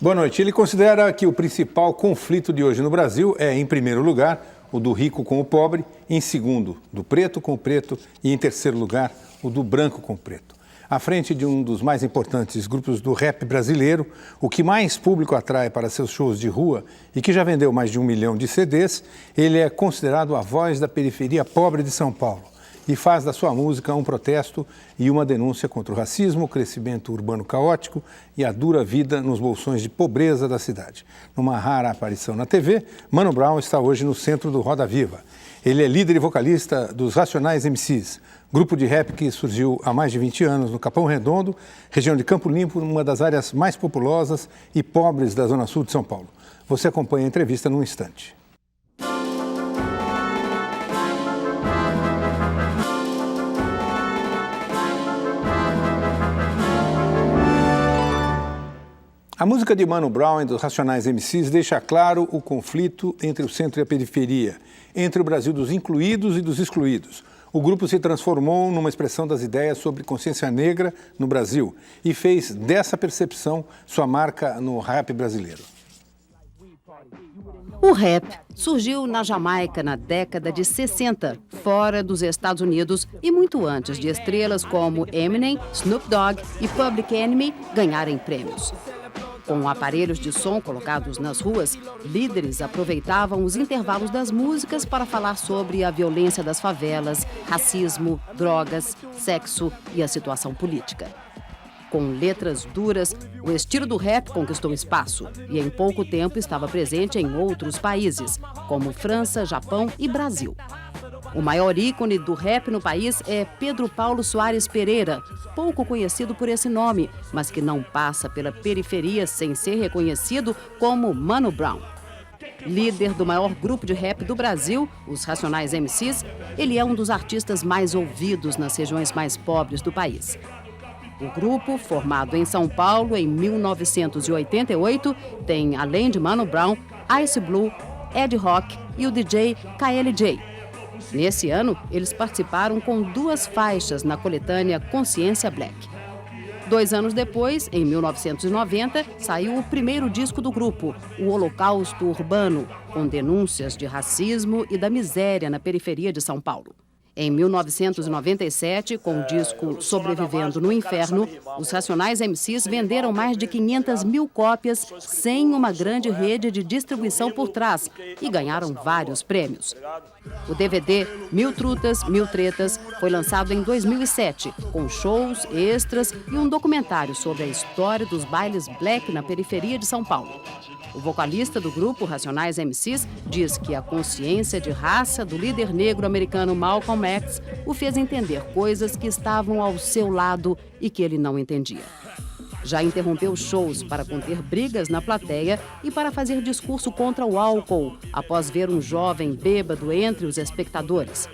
Boa noite. Ele considera que o principal conflito de hoje no Brasil é, em primeiro lugar, o do rico com o pobre, em segundo, do preto com o preto e, em terceiro lugar, o do branco com o preto. À frente de um dos mais importantes grupos do rap brasileiro, o que mais público atrai para seus shows de rua e que já vendeu mais de 1 milhão de CDs, ele é considerado a voz da periferia pobre de São Paulo e faz da sua música um protesto e uma denúncia contra o racismo, o crescimento urbano caótico e a dura vida nos bolsões de pobreza da cidade. Numa rara aparição na TV, Mano Brown está hoje no centro do Roda Viva. Ele é líder e vocalista dos Racionais MCs, grupo de rap que surgiu há mais de 20 anos no Capão Redondo, região de Campo Limpo, uma das áreas mais populosas e pobres da Zona Sul de São Paulo. Você acompanha a entrevista num instante. A música de Mano Brown e dos Racionais MCs deixa claro o conflito entre o centro e a periferia, entre o Brasil dos incluídos e dos excluídos. O grupo se transformou numa expressão das ideias sobre consciência negra no Brasil e fez dessa percepção sua marca no rap brasileiro. O rap surgiu na Jamaica na década de 60, fora dos Estados Unidos e muito antes de estrelas como Eminem, Snoop Dogg e Public Enemy ganharem prêmios. Com aparelhos de som colocados nas ruas, líderes aproveitavam os intervalos das músicas para falar sobre a violência das favelas, racismo, drogas, sexo e a situação política. Com letras duras, o estilo do rap conquistou espaço e em pouco tempo estava presente em outros países, como França, Japão e Brasil. O maior ícone do rap no país é Pedro Paulo Soares Pereira, pouco conhecido por esse nome, mas que não passa pela periferia sem ser reconhecido como Mano Brown. Líder do maior grupo de rap do Brasil, os Racionais MCs, ele é um dos artistas mais ouvidos nas regiões mais pobres do país. O grupo, formado em São Paulo em 1988, tem, além de Mano Brown, Ice Blue, Ed Rock e o DJ KLJ. Nesse ano, eles participaram com 2 faixas na coletânea Consciência Black. 2 anos depois, em 1990, saiu o primeiro disco do grupo, O Holocausto Urbano, com denúncias de racismo e da miséria na periferia de São Paulo. Em 1997, com o disco Sobrevivendo no Inferno, os Racionais MCs venderam mais de 500 mil cópias sem uma grande rede de distribuição por trás e ganharam vários prêmios. O DVD Mil Trutas, Mil Tretas foi lançado em 2007, com shows, extras e um documentário sobre a história dos bailes black na periferia de São Paulo. O vocalista do grupo Racionais MCs diz que a consciência de raça do líder negro americano Malcolm X o fez entender coisas que estavam ao seu lado e que ele não entendia. Já interrompeu shows para conter brigas na plateia e para fazer discurso contra o álcool, após ver um jovem bêbado entre os espectadores.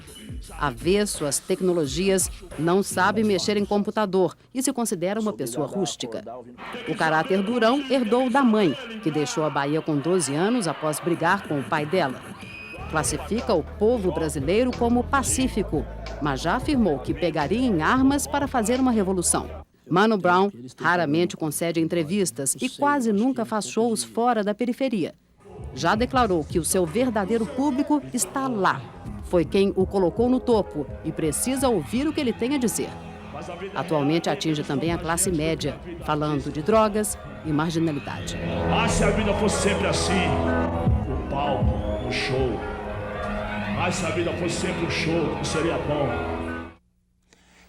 Avesso às tecnologias, não sabe mexer em computador e se considera uma pessoa rústica. O caráter durão herdou da mãe, que deixou a Bahia com 12 anos após brigar com o pai dela. Classifica o povo brasileiro como pacífico, mas já afirmou que pegaria em armas para fazer uma revolução. Mano Brown raramente concede entrevistas e quase nunca faz shows fora da periferia. Já declarou que o seu verdadeiro público está lá. Foi quem o colocou no topo e precisa ouvir o que ele tem a dizer. Atualmente atinge também a classe média, falando de drogas e marginalidade. Se a vida fosse sempre assim, o palco, o show. Se a vida fosse sempre um show, como seria bom.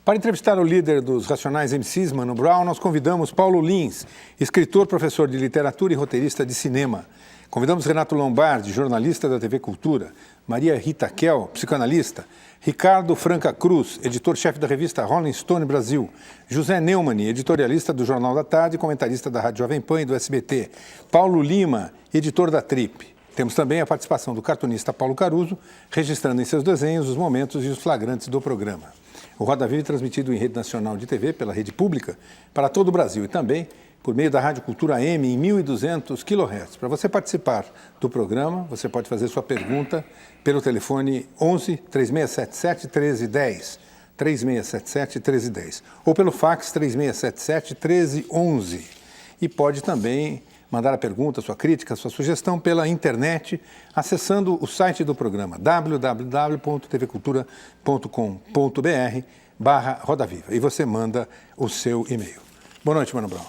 Para entrevistar o líder dos Racionais MCs, Mano Brown, nós convidamos Paulo Lins, escritor, professor de literatura e roteirista de cinema. Convidamos Renato Lombardi, jornalista da TV Cultura, Maria Rita Kel, psicanalista, Ricardo Franca Cruz, editor-chefe da revista Rolling Stone Brasil, José Neumann, editorialista do Jornal da Tarde e comentarista da Rádio Jovem Pan e do SBT, Paulo Lima, editor da Trip. Temos também a participação do cartunista Paulo Caruso, registrando em seus desenhos os momentos e os flagrantes do programa. O Roda Viva é transmitido em rede nacional de TV pela rede pública para todo o Brasil e também por meio da Rádio Cultura AM em 1.200 kHz. Para você participar do programa, você pode fazer sua pergunta pelo telefone 11 3677 1310, 3677 1310, ou pelo fax 3677 1311. E pode também mandar a pergunta, a sua crítica, a sua sugestão pela internet, acessando o site do programa, www.tvcultura.com.br/Roda Viva. E você manda o seu e-mail. Boa noite, Mano Brown.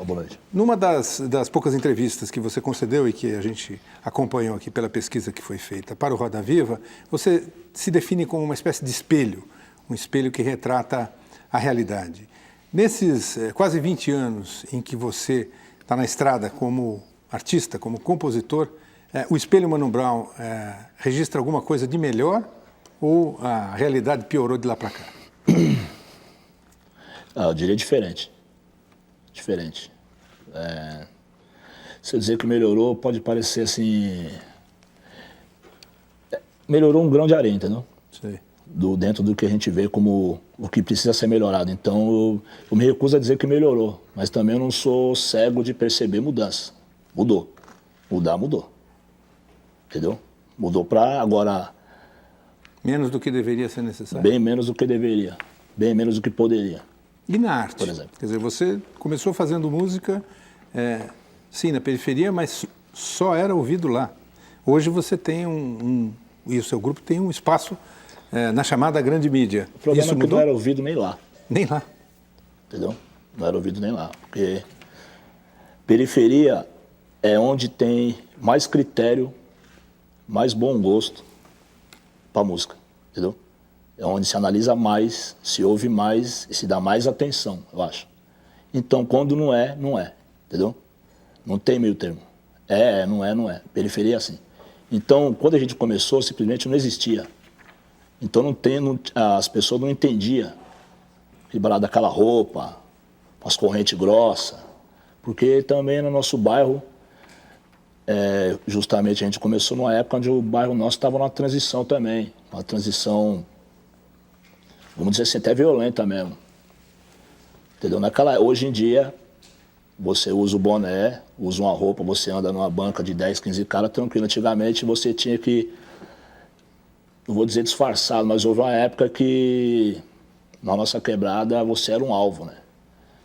Boa noite. Numa das poucas entrevistas que você concedeu e que a gente acompanhou aqui pela pesquisa que foi feita para o Roda Viva, você se define como uma espécie de espelho, um espelho que retrata a realidade. Nesses quase 20 anos em que você está na estrada como artista, como compositor, o espelho Mano Brown registra alguma coisa de melhor ou a realidade piorou de lá para cá? Eu diria diferente. Diferente. Se eu dizer que melhorou, pode parecer assim... Melhorou um grão de areia, entendeu? Sei. Dentro do que a gente vê como o que precisa ser melhorado. Então, eu me recuso a dizer que melhorou, mas também eu não sou cego de perceber mudança. Mudou. Mudou. Entendeu? Mudou para agora... Menos do que deveria ser necessário? Bem menos do que deveria. Bem menos do que poderia. E na arte? Por exemplo. Quer dizer, você começou fazendo música, sim, na periferia, mas só era ouvido lá. Hoje você tem e o seu grupo tem um espaço na chamada grande mídia. O problema Isso é que mudou? não era ouvido nem lá. Nem lá. Entendeu? Não era ouvido nem lá. Porque periferia é onde tem mais critério, mais bom gosto para música. Entendeu? É onde se analisa mais, se ouve mais e se dá mais atenção, eu acho. Então, quando não é, não é. Entendeu? Não tem meio termo. Não é. Periferia é assim. Então, quando a gente começou, simplesmente não existia. Então, as pessoas não entendiam daquela roupa, as correntes grossas. Porque também no nosso bairro, justamente a gente começou numa época onde o bairro nosso estava numa transição também. Uma transição, vamos dizer assim, até violenta mesmo. Entendeu? Hoje em dia, você usa o boné, usa uma roupa, você anda numa banca de 10, 15 caras tranquilo. Antigamente você tinha que, não vou dizer disfarçado, mas houve uma época que na nossa quebrada você era um alvo, né?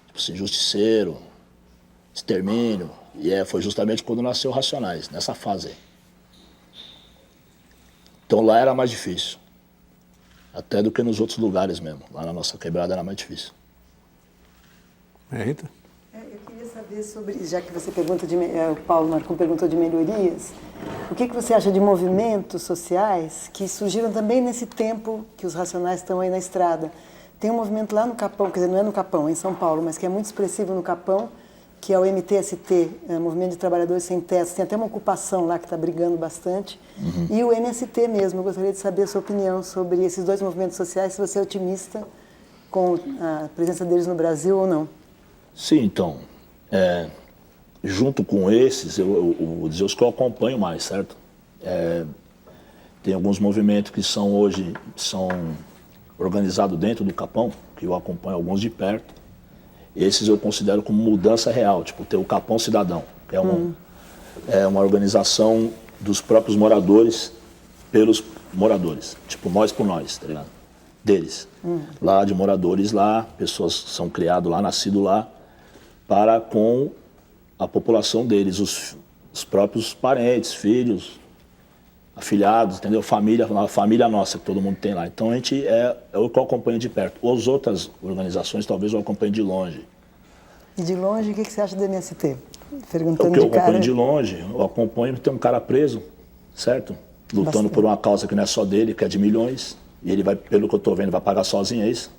Tipo assim, justiceiro, extermínio. E foi justamente quando nasceu Racionais, nessa fase aí. Então lá era mais difícil. Até do que nos outros lugares mesmo. Lá na nossa quebrada era mais difícil. Rita? Eu queria saber sobre, já que você pergunta o Paulo Marcum perguntou de melhorias, o que você acha de movimentos sociais que surgiram também nesse tempo que os Racionais estão aí na estrada? Tem um movimento lá no Capão, quer dizer, não é no Capão, é em São Paulo, mas que é muito expressivo no Capão, que é o MTST, Movimento de Trabalhadores Sem Teto. Tem até uma ocupação lá que está brigando bastante. Uhum. E o MST mesmo, eu gostaria de saber a sua opinião sobre esses dois movimentos sociais, se você é otimista com a presença deles no Brasil ou não. Sim, então, junto com esses, eu vou dizer os que eu acompanho mais, certo? Tem alguns movimentos que hoje são organizados dentro do Capão, que eu acompanho alguns de perto. Esses eu considero como mudança real, tipo, ter o Capão Cidadão, que é uma organização dos próprios moradores pelos moradores, tipo, nós por nós, tá ligado? Deles. Lá de moradores lá, pessoas são criadas lá, nascidas lá, para com a população deles, os próprios parentes, filhos, afilhados, entendeu? A família nossa que todo mundo tem lá. Então a gente é o que eu acompanho de perto. As outras organizações talvez eu acompanhe de longe. E de longe, o que você acha do MST? Perguntando o que eu de cara... acompanho de longe, eu acompanho que tem um cara preso, certo? Lutando Bastante. Por uma causa que não é só dele, que é de milhões. E ele vai, pelo que eu estou vendo, vai pagar sozinho, é isso?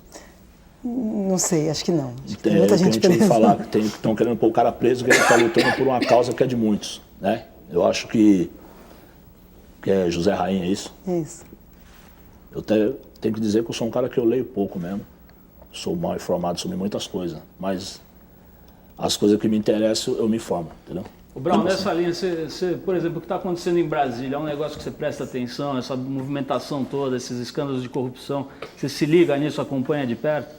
Não sei, acho que não. Tem muita gente ouve falar que estão querendo pôr o cara preso, que ele está lutando por uma causa que é de muitos, né? Eu acho que é José Rainha, é isso? Isso. Eu tenho que dizer que eu sou um cara que eu leio pouco mesmo. Sou mal informado sobre muitas coisas, mas as coisas que me interessam eu me informo, entendeu? O Brown, nessa linha, você, por exemplo, o que está acontecendo em Brasília é um negócio que você presta atenção, essa movimentação toda, esses escândalos de corrupção, você se liga nisso, acompanha de perto?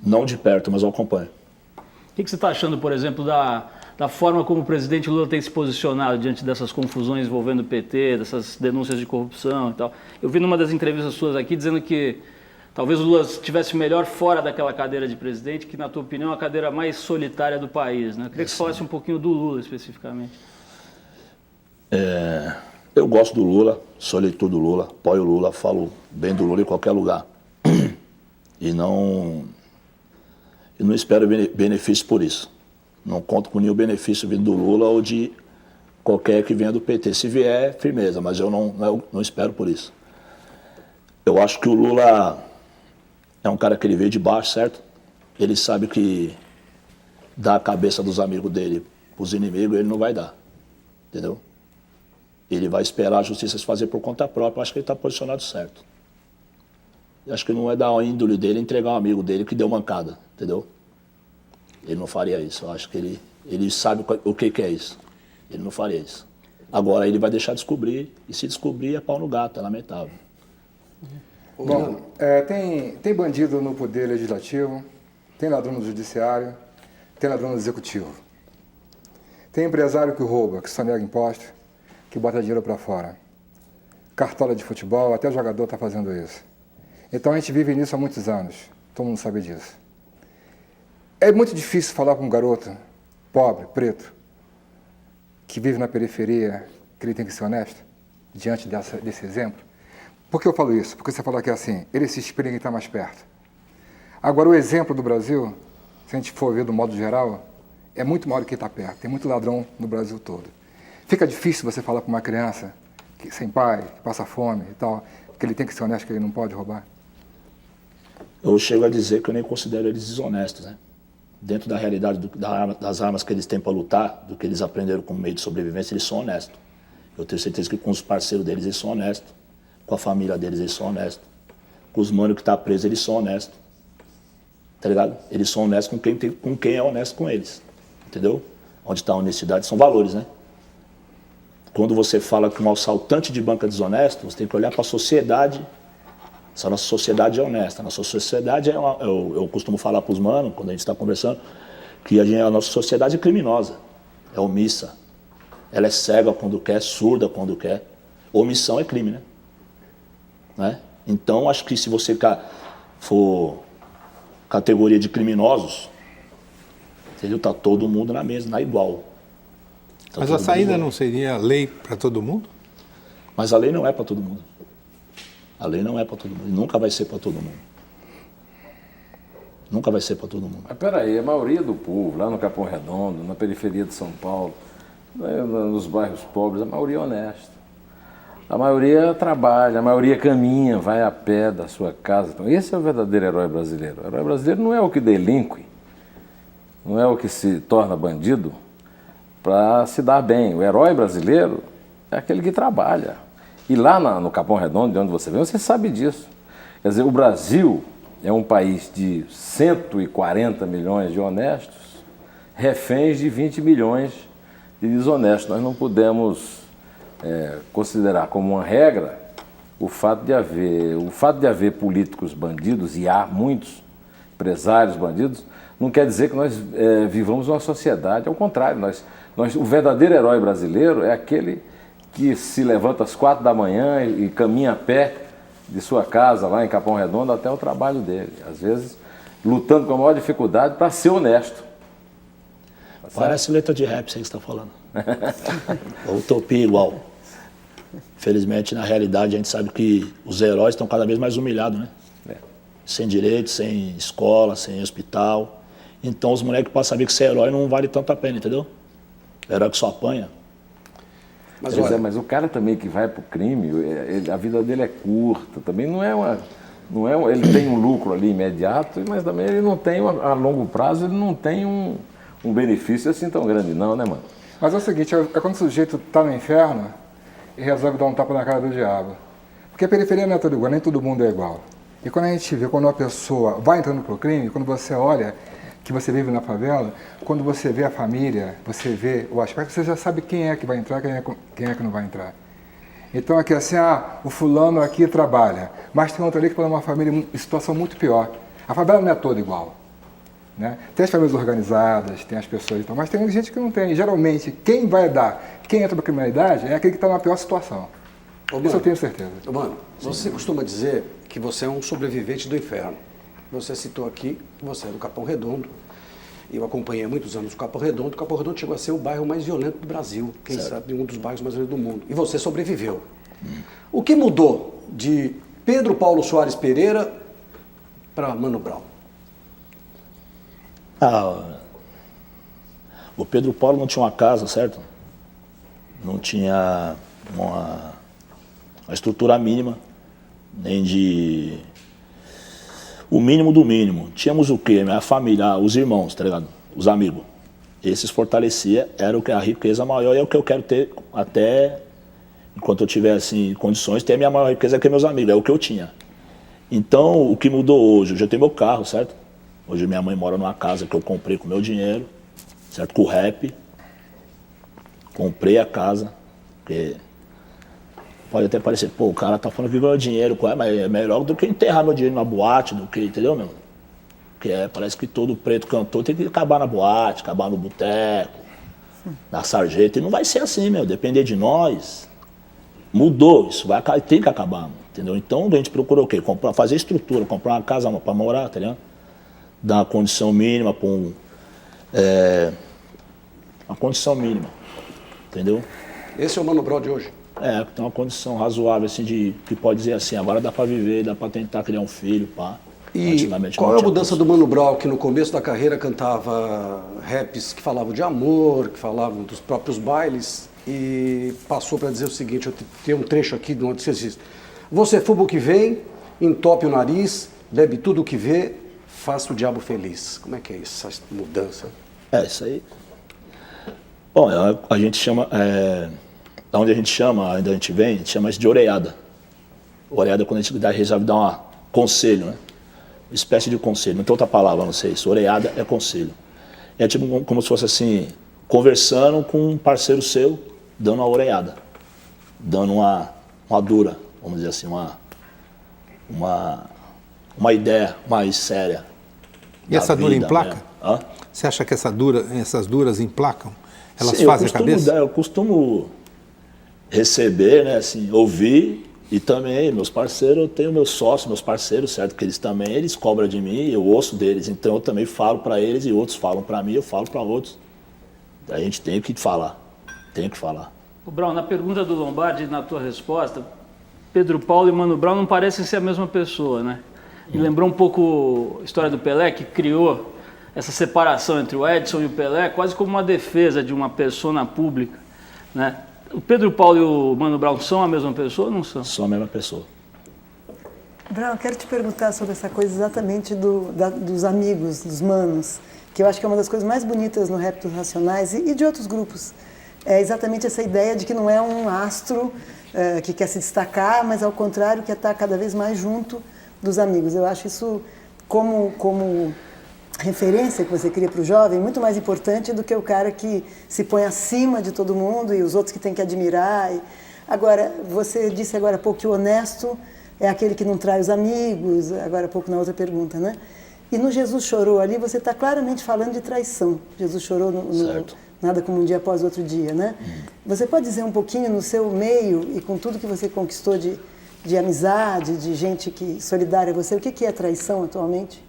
Não de perto, mas eu acompanho. O que você está achando, por exemplo, da forma como o presidente Lula tem se posicionado diante dessas confusões envolvendo o PT, dessas denúncias de corrupção e tal? Eu vi numa das entrevistas suas aqui dizendo que talvez o Lula estivesse melhor fora daquela cadeira de presidente, que na tua opinião é a cadeira mais solitária do país, né? Eu queria que você falasse um pouquinho do Lula especificamente. Eu gosto do Lula, sou eleitor do Lula, apoio o Lula, falo bem do Lula em qualquer lugar. E não espero benefício por isso. Não conto com nenhum benefício vindo do Lula ou de qualquer que venha do PT. Se vier, firmeza, mas eu não espero por isso. Eu acho que o Lula é um cara que ele veio de baixo, certo? Ele sabe que dar a cabeça dos amigos dele para os inimigos, ele não vai dar, entendeu? Ele vai esperar a justiça se fazer por conta própria. Eu acho que ele está posicionado certo. Eu acho que não é da índole dele entregar um amigo dele que deu mancada, entendeu? Ele não faria isso. Eu acho que ele sabe o que é isso. Ele não faria isso. Agora ele vai deixar descobrir, e se descobrir é pau no gato, é lamentável. Bom, tem bandido no poder legislativo, tem ladrão no judiciário, tem ladrão no executivo. Tem empresário que rouba, que sonega imposto, que bota dinheiro para fora. Cartola de futebol, até jogador está fazendo isso. Então a gente vive nisso há muitos anos, todo mundo sabe disso. É muito difícil falar com um garoto pobre, preto, que vive na periferia, que ele tem que ser honesto, diante desse exemplo. Por que eu falo isso? Porque você falou que assim, ele se inspira em quem está mais perto. Agora, o exemplo do Brasil, se a gente for ver do modo geral, é muito maior do que quem está perto. Tem muito ladrão no Brasil todo. Fica difícil você falar com uma criança sem pai, que passa fome e tal, que ele tem que ser honesto, que ele não pode roubar. Eu chego a dizer que eu nem considero eles desonestos, né? Dentro da realidade das armas que eles têm para lutar, do que eles aprenderam como meio de sobrevivência, eles são honestos. Eu tenho certeza que com os parceiros deles eles são honestos. Com a família deles eles são honestos. Com os manos que estão presos eles são honestos. Tá ligado? Eles são honestos com quem é honesto com eles. Entendeu? Onde está a honestidade são valores, né? Quando você fala que um assaltante de banca é desonesto, você tem que olhar para a sociedade. Se a nossa sociedade é honesta, a nossa sociedade eu costumo falar para os manos, quando a gente está conversando, que a nossa sociedade é criminosa, é omissa. Ela é cega quando quer, surda quando quer. Omissão é crime, né? Então, acho que se você for categoria de criminosos, entendeu? Tá todo mundo na mesma, na igual. Tá. Mas a saída não seria lei para todo mundo? Mas a lei não é para todo mundo. A lei não é para todo mundo. E nunca vai ser para todo mundo. Nunca vai ser para todo mundo. Mas peraí, a maioria do povo, lá no Capão Redondo, na periferia de São Paulo, nos bairros pobres, a maioria é honesta. A maioria trabalha, a maioria caminha, vai a pé da sua casa. Então, esse é o verdadeiro herói brasileiro. O herói brasileiro não é o que delinque, não é o que se torna bandido para se dar bem. O herói brasileiro é aquele que trabalha. E lá no Capão Redondo, de onde você vem, você sabe disso. Quer dizer, o Brasil é um país de 140 milhões de honestos, reféns de 20 milhões de desonestos. Nós não podemos considerar como uma regra o fato de haver políticos bandidos, e há muitos empresários bandidos, não quer dizer que nós vivamos uma sociedade. Ao contrário, o verdadeiro herói brasileiro é aquele que se levanta às 4 da manhã e caminha a pé de sua casa lá em Capão Redondo até o trabalho dele. Às vezes, lutando com a maior dificuldade para ser honesto. Parece letra de rap, isso aí que você está falando. Utopia igual. Felizmente, na realidade, a gente sabe que os heróis estão cada vez mais humilhados, né? Sem direito, sem escola, sem hospital. Então, os moleques podem saber que ser herói não vale tanto a pena, entendeu? O herói que só apanha. Mas o cara também que vai para o crime, a vida dele é curta, também ele tem um lucro ali imediato, mas também ele não tem, a longo prazo, ele não tem um benefício assim tão grande não, né, mano? Mas é o seguinte, é quando o sujeito está no inferno e resolve dar um tapa na cara do diabo. Porque a periferia não é toda igual, nem todo mundo é igual. E quando a gente vê, quando uma pessoa vai entrando para o crime, quando você olha que você vive na favela, quando você vê a família, você vê o aspecto, você já sabe quem é que vai entrar, quem é que não vai entrar. Então aqui assim, o fulano aqui trabalha, mas tem outro ali que está numa família em situação muito pior. A favela não é toda igual, né? Tem as famílias organizadas, tem as pessoas e tal, mas tem gente que não tem. E, geralmente, quem entra para a criminalidade é aquele que está na pior situação. Isso eu tenho certeza. Mano, você costuma dizer que você é um sobrevivente do inferno. Você citou aqui que você é do Capão Redondo. Eu acompanhei há muitos anos o Capão Redondo. O Capão Redondo chegou a ser o bairro mais violento do Brasil. Quem sabe um dos bairros mais violentos do mundo. E você sobreviveu. O que mudou de Pedro Paulo Soares Pereira para Mano Brown? O Pedro Paulo não tinha uma casa, certo? Não tinha uma estrutura mínima, nem de... O mínimo do mínimo. Tínhamos o quê? Minha família, os irmãos, tá ligado? Os amigos. Esses fortalecia, era o que a riqueza maior e é o que eu quero ter até, enquanto eu tiver, assim, condições, ter a minha maior riqueza que é meus amigos, é o que eu tinha. Então, o que mudou hoje? Hoje eu tenho meu carro, certo? Hoje minha mãe mora numa casa que eu comprei com meu dinheiro, certo? Com o rap. Comprei a casa, porque pode até parecer, pô, o cara tá falando que ganhou dinheiro, mas é melhor do que enterrar meu dinheiro na boate, do que, entendeu, meu? Porque parece que todo preto cantor tem que acabar na boate, acabar no boteco, na sarjeta, e não vai ser assim, meu, depender de nós, mudou, isso tem que acabar, entendeu? Então a gente procurou o quê? Fazer estrutura, comprar uma casa pra morar, tá ligado? Dar uma condição mínima pra uma condição mínima, entendeu? Esse é o Mano Brown de hoje? Tem uma condição razoável, assim, que pode dizer assim, agora dá pra viver, dá pra tentar criar um filho, pá. E qual é a mudança do Mano Brown, que no começo da carreira cantava raps que falavam de amor, que falavam dos próprios bailes, e passou para dizer o seguinte, eu tenho um trecho aqui de onde você diz: você fuba o que vem, entope o nariz, bebe tudo o que vê, faça o diabo feliz. Como é que é isso, essa mudança? Isso aí. Bom, a gente chama, da onde a gente chama, onde a gente vem, a gente chama isso de oreada. Oreada é quando a gente resolve dar um conselho, né? Uma espécie de conselho, não tem outra palavra, não sei isso. Oreada é conselho. É tipo como se fosse assim, conversando com um parceiro seu, dando uma oreada. Dando uma dura, vamos dizer assim, uma ideia mais séria. E essa dura emplaca? Você acha que essas duras emplacam? Elas fazem a cabeça? Eu costumo receber, né, assim, ouvir, e também meus parceiros, eu tenho meus sócios, meus parceiros, certo? Que eles cobram de mim, eu ouço deles, então eu também falo para eles e outros falam para mim, eu falo para outros. A gente tem que falar. O Brown, na pergunta do Lombardi, na tua resposta, Pedro Paulo e Mano Brown não parecem ser a mesma pessoa, né? Me lembrou um pouco a história do Pelé, que criou essa separação entre o Edson e o Pelé, quase como uma defesa de uma persona pública, né? O Pedro Paulo e o Mano Brown são a mesma pessoa ou não são? São a mesma pessoa. Brown, eu quero te perguntar sobre essa coisa exatamente dos amigos, dos manos, que eu acho que é uma das coisas mais bonitas no rap dos Racionais e de outros grupos. É exatamente essa ideia de que não é um astro que quer se destacar, mas ao contrário, quer estar cada vez mais junto dos amigos. Eu acho isso como referência que você cria para o jovem muito mais importante do que o cara que se põe acima de todo mundo e os outros que tem que admirar. Agora, você disse agora há pouco que o honesto é aquele que não trai os amigos, agora há pouco na outra pergunta, né? E no Jesus Chorou ali, você está claramente falando de traição. Jesus chorou no Nada Como Um Dia Após Outro Dia, né? Você pode dizer um pouquinho no seu meio e com tudo que você conquistou de amizade, de gente que solidária a você, o que é traição atualmente?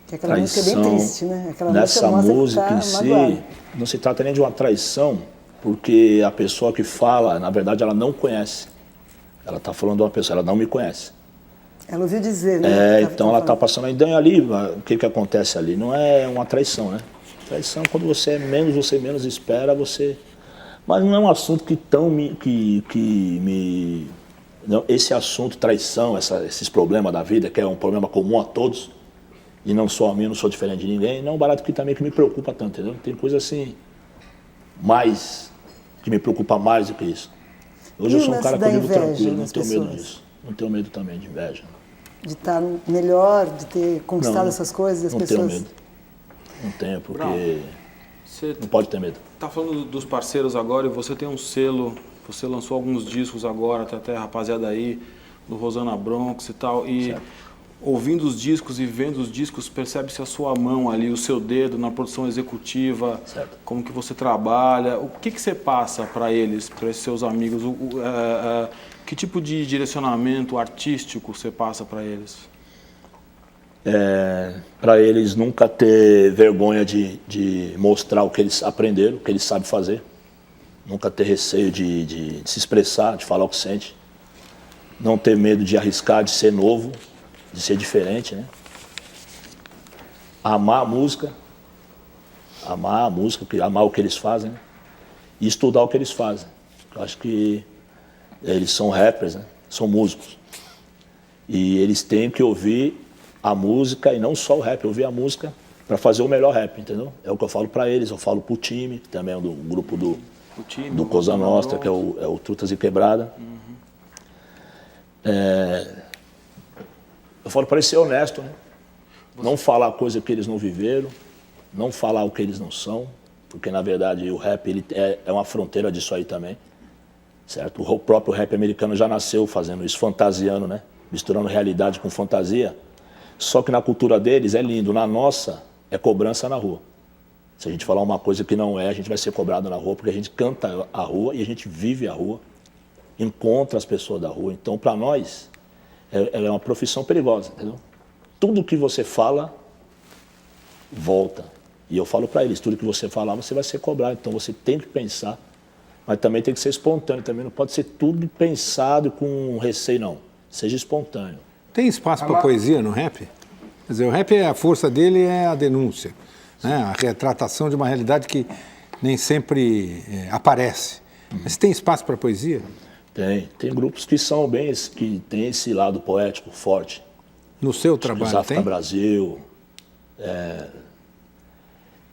Que aquela traição, música é bem triste, né? Aquela nessa música em si, não se trata nem de uma traição, porque a pessoa que fala, na verdade, ela não conhece. Ela está falando de uma pessoa, ela não me conhece. Ela ouviu dizer, né? Então ela está passando a ideia ali, o que acontece ali? Não é uma traição, né? Traição é quando você menos espera, você... Mas não é um assunto não, esse assunto, traição, esses problemas da vida, que é um problema comum a todos, e não só a mim, não sou diferente de ninguém, não é um barato que também que me preocupa tanto, entendeu? Tem coisa assim, que me preocupa mais do que isso. Hoje eu sou um cara que eu vivo tranquilo, não tenho medo disso. Não tenho medo também de inveja. De estar melhor, de ter conquistado essas coisas, as pessoas... Não tenho medo. Não tenho, porque não pode ter medo. Tá falando dos parceiros agora e você tem um selo, você lançou alguns discos agora, tem até a rapaziada aí, do Rosana Bronx e tal, e... Certo. ouvindo os discos e vendo os discos, percebe-se a sua mão ali, o seu dedo na produção executiva, Certo. como que você trabalha. O que você passa para eles, para esses seus amigos? Que tipo de direcionamento artístico você passa para eles? Para eles nunca ter vergonha de mostrar o que eles aprenderam, o que eles sabem fazer. Nunca ter receio de se expressar, de falar o que sente. Não ter medo de arriscar, de ser novo, de ser diferente, né? Amar a música, amar o que eles fazem, né? E estudar o que eles fazem. Eu acho que eles são rappers, né? São músicos. E eles têm que ouvir a música, e não só o rap, ouvir a música para fazer o melhor rap, entendeu? É o que eu falo para eles, eu falo pro time, que também é do grupo do Cosa Nostra, que é o Trutas e Quebrada. Eu falo para eles ser honesto, né? Não falar coisa que eles não viveram, não falar o que eles não são, porque na verdade o rap ele é uma fronteira disso aí também, certo? O próprio rap americano já nasceu fazendo isso, fantasiando, né? Misturando realidade com fantasia. Só que na cultura deles é lindo, na nossa é cobrança na rua. Se a gente falar uma coisa que não é, a gente vai ser cobrado na rua, porque a gente canta a rua e a gente vive a rua, encontra as pessoas da rua. Então, para nós, ela é uma profissão perigosa, entendeu? Tudo que você fala, volta. E eu falo para eles, tudo que você falar, você vai ser cobrado. Então, você tem que pensar, mas também tem que ser espontâneo. Também não pode ser tudo pensado com receio, não. Seja espontâneo. Tem espaço para poesia no rap? Quer dizer, o rap, a força dele é a denúncia, né? A retratação de uma realidade que nem sempre aparece. Mas tem espaço para poesia? Tem grupos que são bem, que tem esse lado poético forte. No seu trabalho Zafra tem? Brasil,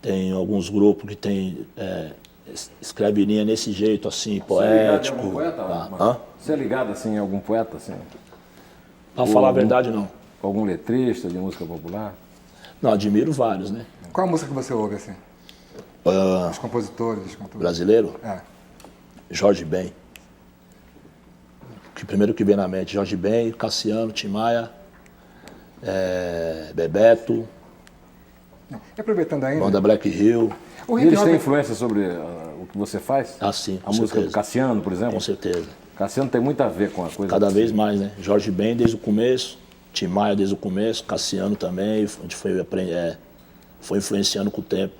tem alguns grupos que tem, escreve linha nesse jeito assim, poético. Você é ligado assim, em algum poeta? Assim? Pra falar a verdade, não. Algum letrista de música popular? Não, admiro vários, né? Qual a música que você ouve assim? Os compositores, os cantores. Brasileiro? É. Jorge Ben. O primeiro que vem na mente, Jorge Ben, Cassiano, Tim Maia, Bebeto, E aproveitando ainda, Banda Black Hill. o E hip eles hop têm influência sobre o que você faz? Ah, sim, com A música certeza. do Cassiano, por exemplo? Com certeza. Cassiano tem muito a ver com a coisa. Cada vez mais, né? Jorge Ben desde o começo, Tim Maia desde o começo, Cassiano também, a gente foi influenciando com o tempo.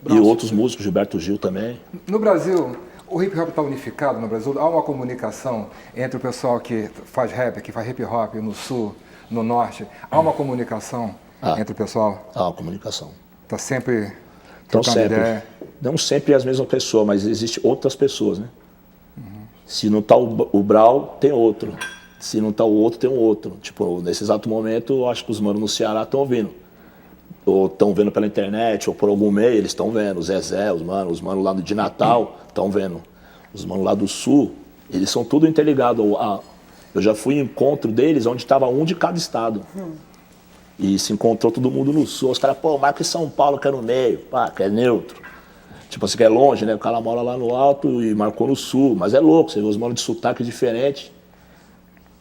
E outros músicos, Gilberto Gil também. no Brasil, o hip hop está unificado no Brasil? Há uma comunicação entre o pessoal que faz rap, que faz hip hop no sul, no norte? Há uma comunicação entre o pessoal? Há uma comunicação. Está sempre Então trocando sempre, ideia? não sempre as mesmas pessoas, mas existem outras pessoas, né? Se não tá o Brau, tem outro. Se não tá o outro, tem um outro. Tipo, nesse exato momento, eu acho que os manos no Ceará estão ouvindo. Ou estão vendo pela internet, ou por algum meio, eles estão vendo. O Zezé, os manos lá de Natal estão vendo. Os manos lá do Sul, eles são tudo interligados. Eu já fui em encontro deles, onde estava um de cada estado. E se encontrou todo mundo no Sul. Os caras, pô, marca em São Paulo, que é no meio, pá, que é neutro. Tipo assim, que é longe, né? O cara mora lá no alto e marcou no sul. Mas é louco, você vê os manos de sotaque diferente,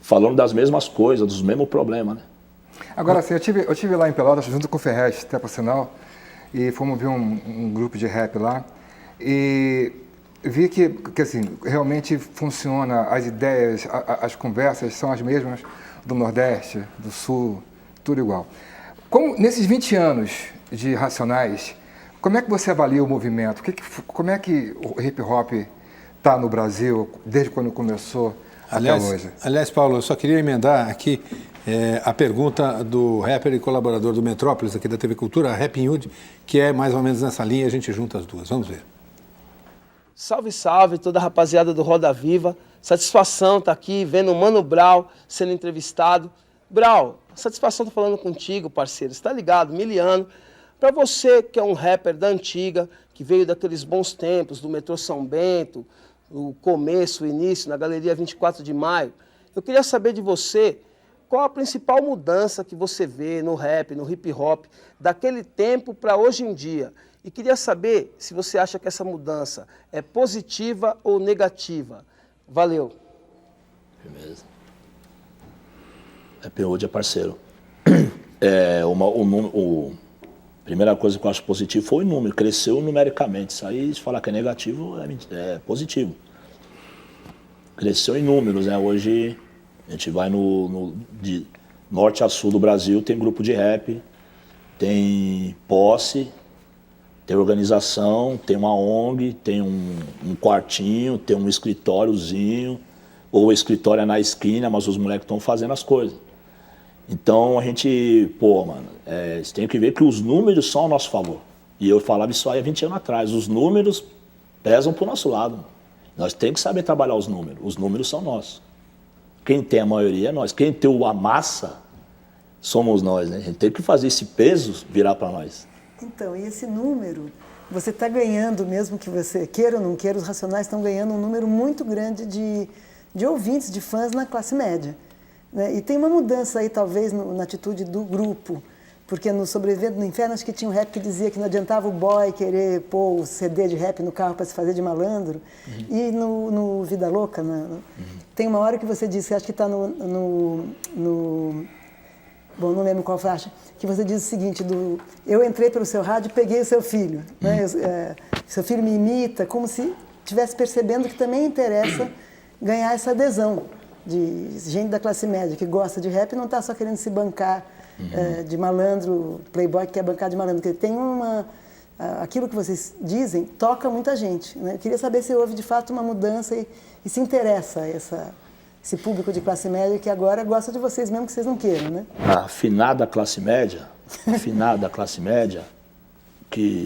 falando das mesmas coisas, dos mesmos problemas, né? Agora, assim, eu tive lá em Pelotas, junto com o Ferrez, até por sinal, e fomos ver um grupo de rap lá, e vi que assim, realmente funciona, as ideias, as conversas são as mesmas do Nordeste, do Sul, tudo igual. Nesses 20 anos de Racionais, como é que você avalia o movimento? Como é que o hip hop está no Brasil, desde quando começou até hoje? Aliás, Paulo, eu só queria emendar aqui a pergunta do rapper e colaborador do Metrópolis, aqui da TV Cultura, Rapping Hood, que é mais ou menos nessa linha, a gente junta as duas. Vamos ver. Salve, salve, toda a rapaziada do Roda Viva. Satisfação estar aqui vendo o Mano Brown sendo entrevistado. Brown, satisfação estar falando contigo, parceiro. Você tá ligado? Miliano. Para você que é um rapper da antiga, que veio daqueles bons tempos, do metrô São Bento, o começo, o início, na Galeria 24 de Maio, eu queria saber de você qual a principal mudança que você vê no rap, no hip hop, daquele tempo para hoje em dia. E queria saber se você acha que essa mudança é positiva ou negativa. Valeu. Beleza. Happy Hood é parceiro. Primeira coisa que eu acho positivo foi o número, cresceu numericamente. Isso aí, se falar que é negativo, é positivo. Cresceu em números, né? Hoje a gente vai de norte a sul do Brasil, tem grupo de rap, tem posse, tem organização, tem uma ONG, tem um quartinho, tem um escritóriozinho, ou o escritório é na esquina, mas os moleques estão fazendo as coisas. Então a gente, você tem que ver que os números são ao nosso favor. E eu falava isso aí há 20 anos atrás, os números pesam pro nosso lado. Nós temos que saber trabalhar os números são nossos. Quem tem a maioria é nós, quem tem a massa somos nós, né? A gente tem que fazer esse peso virar para nós. Então, e esse número, você está ganhando, mesmo que você queira ou não queira, os Racionais estão ganhando um número muito grande de ouvintes, de fãs na classe média. Né? E tem uma mudança aí, talvez, na atitude do grupo, porque no Sobrevivendo no Inferno, acho que tinha um rap que dizia que não adiantava o boy querer pôr o CD de rap no carro para se fazer de malandro. E no Vida Louca, tem uma hora que você disse, acho que está bom, não lembro qual faixa, que você diz o seguinte, eu entrei pelo seu rádio e peguei o seu filho. Né? Seu filho me imita, como se estivesse percebendo que também interessa ganhar essa adesão de gente da classe média que gosta de rap e não está só querendo se bancar de malandro, playboy que quer bancar de malandro. Porque tem aquilo que vocês dizem toca muita gente. Né? Eu queria saber se houve de fato uma mudança e se interessa esse público de classe média que agora gosta de vocês mesmo que vocês não queiram, né? A afinada classe média, que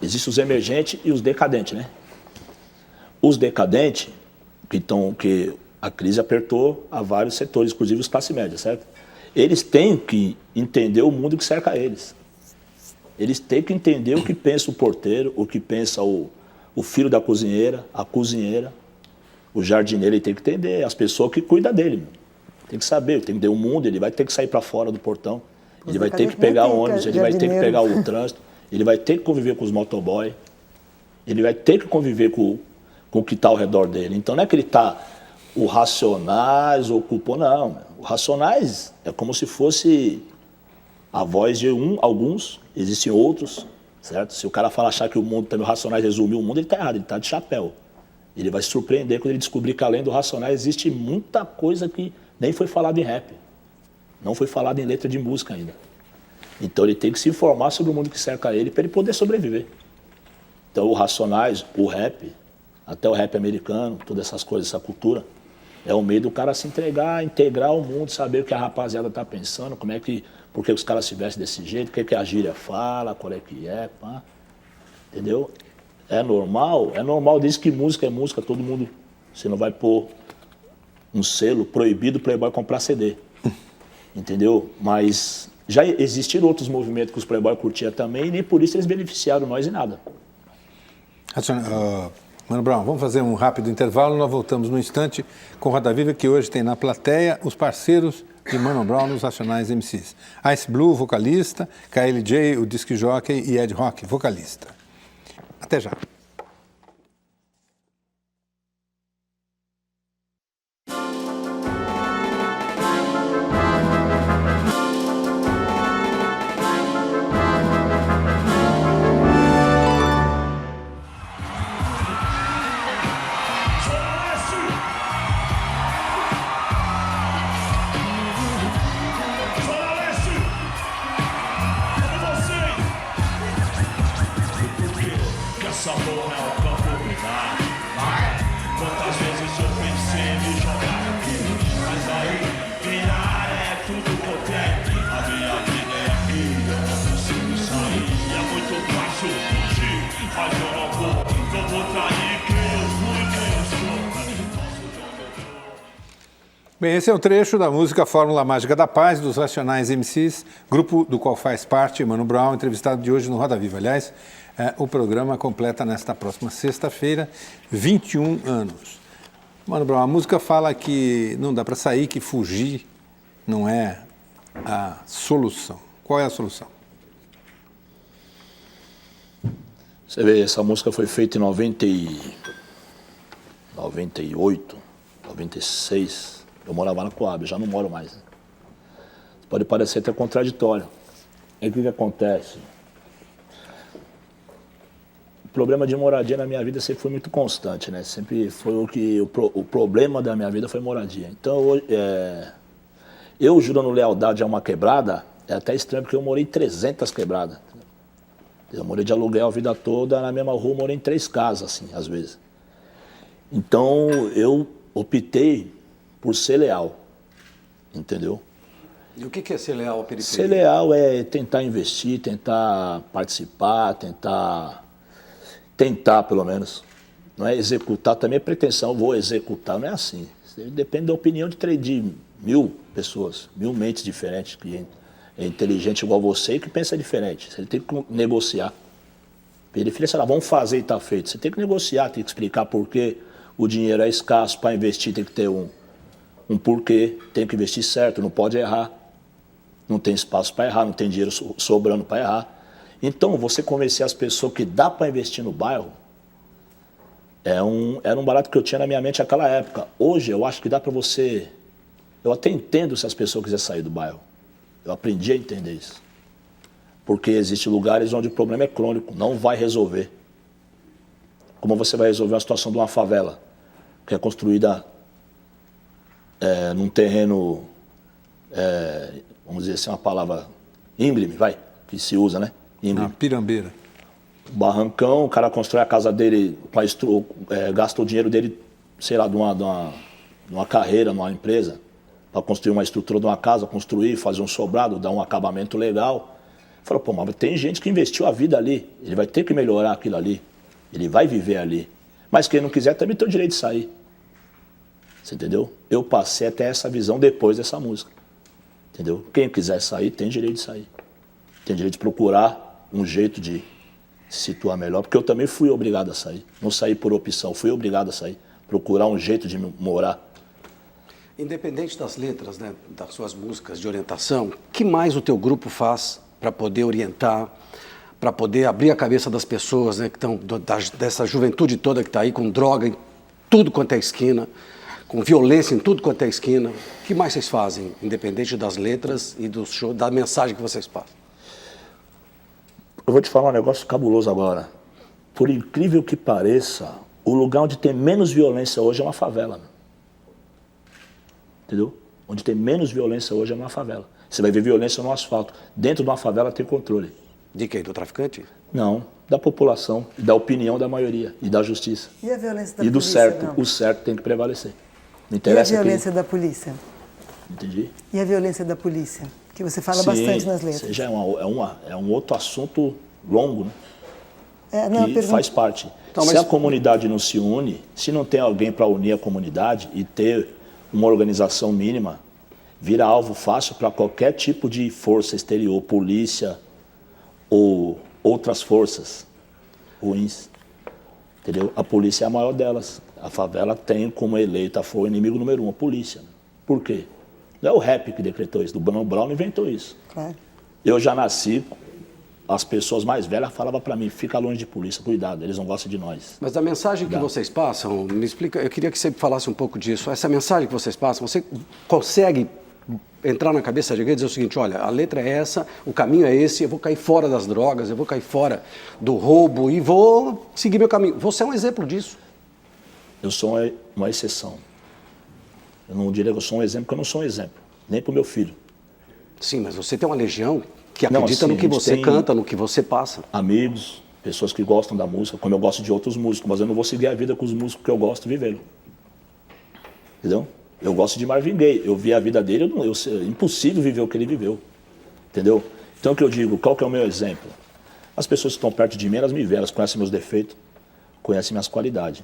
existem os emergentes e os decadentes, né? Os decadentes, que a crise apertou a vários setores, inclusive os classe média, certo? Eles têm que entender o mundo que cerca eles. Eles têm que entender o que pensa o porteiro, o que pensa o filho da cozinheira, a cozinheira, o jardineiro. Ele tem que entender, as pessoas que cuidam dele. Meu. Tem que saber, tem que entender o mundo, ele vai ter que sair para fora do portão, ele vai ter que pegar ônibus, ele vai ter que pegar o trânsito, ele vai ter que conviver com os motoboys, ele vai ter que conviver com o que está ao redor dele. Então não é que ele está o Racionais ocupou, não. O Racionais é como se fosse a voz de alguns, existem outros, certo? Se o cara achar que o mundo também, o Racionais resumiu o mundo, ele está errado, ele está de chapéu. Ele vai se surpreender quando ele descobrir que além do Racionais existe muita coisa que nem foi falada em rap, não foi falada em letra de música ainda. Então ele tem que se informar sobre o mundo que cerca ele para ele poder sobreviver. Então o Racionais, o rap, até o rap americano, todas essas coisas, essa cultura, é o meio do cara se integrar o mundo, saber o que a rapaziada está pensando, por que os caras se vestem desse jeito, o que a gíria fala, qual é que é, pá. Entendeu? É normal desde que música é música, todo mundo, você não vai pôr um selo proibido o playboy comprar CD, entendeu? Mas já existiram outros movimentos que os playboy curtiam também e nem por isso eles beneficiaram nós em nada. Mano Brown, vamos fazer um rápido intervalo, nós voltamos no instante com Roda Viva, que hoje tem na plateia os parceiros de Mano Brown nos Racionais MCs. Ice Blue, vocalista, KLJ, o disc jockey, e Ed Rock, vocalista. Até já. Essa porra é o campo minado. Quantas vezes eu pensei em me jogar aqui, mas aí virar é tudo que eu tenho. A minha vida é aqui, eu não consigo sair. É muito fácil fugir, mas eu não vou trair quem eu fui, quem eu sou. Bem, esse é um trecho da música Fórmula Mágica da Paz, dos Racionais MCs, grupo do qual faz parte Mano Brown, entrevistado de hoje no Roda Viva. Aliás, o programa completa nesta próxima sexta-feira 21 anos. Mano Brown, a música fala que não dá para sair, que fugir não é a solução. Qual é a solução? Você vê, essa música foi feita em 98, 96, Eu morava na Coab, eu já não moro mais. Né? Pode parecer até contraditório. E o que acontece? O problema de moradia na minha vida sempre foi muito constante, né? Sempre foi o problema da minha vida foi moradia. Então, eu jurando lealdade a uma quebrada, é até estranho porque eu morei em 300 quebradas. Eu morei de aluguel a vida toda, na mesma rua, morei em 3 casas, assim, às vezes. Então, eu optei por ser leal, entendeu? E o que é ser leal à periferia? Ser leal é tentar investir, tentar participar, tentar pelo menos. Não é executar, também é pretensão, vou executar, não é assim. Depende da opinião de 1.000 pessoas, 1.000 mentes diferentes, que é inteligente igual você e que pensa diferente. Você tem que negociar. Periferia, sei lá, vamos fazer e está feito. Você tem que negociar, tem que explicar por que o dinheiro é escasso, para investir tem que ter um porquê, tem que investir certo, não pode errar. Não tem espaço para errar, não tem dinheiro sobrando para errar. Então, você convencer as pessoas que dá para investir no bairro, era um barato que eu tinha na minha mente naquela época. Hoje, eu acho que dá para você... Eu até entendo se as pessoas quiserem sair do bairro. Eu aprendi a entender isso. Porque existem lugares onde o problema é crônico, não vai resolver. Como você vai resolver a situação de uma favela, que é construída num terreno, vamos dizer assim, uma palavra íngreme, que se usa, né? Na pirambeira. Barrancão, o cara constrói a casa dele, gasta o dinheiro dele, sei lá, de uma carreira, numa empresa, para construir uma estrutura de uma casa, fazer um sobrado, dar um acabamento legal. Falou, pô, mas tem gente que investiu a vida ali, ele vai ter que melhorar aquilo ali, ele vai viver ali. Mas quem não quiser também tem o direito de sair. Você entendeu? Eu passei até essa visão depois dessa música. Entendeu? Quem quiser sair tem direito de sair. Tem direito de procurar um jeito de se situar melhor, porque eu também fui obrigado a sair. Não saí por opção, fui obrigado a sair. Procurar um jeito de morar. Independente das letras, né, das suas músicas de orientação, o que mais o teu grupo faz para poder orientar, para poder abrir a cabeça das pessoas, né, que estão dessa juventude toda que está aí com droga em tudo quanto é esquina, com violência em tudo quanto é esquina? O que mais vocês fazem, independente das letras e do show, da mensagem que vocês passam? Eu vou te falar um negócio cabuloso agora. Por incrível que pareça, o lugar onde tem menos violência hoje é uma favela. Entendeu? Onde tem menos violência hoje é uma favela. Você vai ver violência no asfalto. Dentro de uma favela tem controle. De quem? Do traficante? Não, da população, da opinião da maioria e da justiça. E a violência da polícia? E do certo, não? O certo tem que prevalecer. Não interessa e a violência da polícia? Entendi. E a violência da polícia? Que você fala bastante nas letras. Sim, já é um outro assunto longo, né? Que pergunta... faz parte. Então, se a comunidade não se une, se não tem alguém para unir a comunidade e ter uma organização mínima, vira alvo fácil para qualquer tipo de força exterior, polícia ou outras forças ruins. Entendeu? A polícia é a maior delas. A favela tem como eleita, foi o inimigo número 1, a polícia. Por quê? Não é o rap que decretou isso, o Mano Brown não inventou isso. Claro. Eu já nasci, as pessoas mais velhas falavam para mim, fica longe de polícia, cuidado, eles não gostam de nós. Mas a mensagem que vocês passam, me explica, eu queria que você falasse um pouco disso. Essa mensagem que vocês passam, você consegue entrar na cabeça de alguém e dizer o seguinte, olha, a letra é essa, o caminho é esse, eu vou cair fora das drogas, eu vou cair fora do roubo e vou seguir meu caminho. Você é um exemplo disso. Eu sou uma exceção. Eu não diria que eu sou um exemplo, porque eu não sou um exemplo, nem para o meu filho. Sim, mas você tem uma legião que acredita no que você canta, no que você passa. Amigos, pessoas que gostam da música, como eu gosto de outros músicos, mas eu não vou seguir a vida com os músicos que eu gosto vivendo. Entendeu? Eu gosto de Marvin Gaye, eu vi a vida dele, é impossível viver o que ele viveu. Entendeu? Então o que eu digo, qual que é o meu exemplo? As pessoas que estão perto de mim, elas me veem, elas conhecem meus defeitos, conhecem minhas qualidades.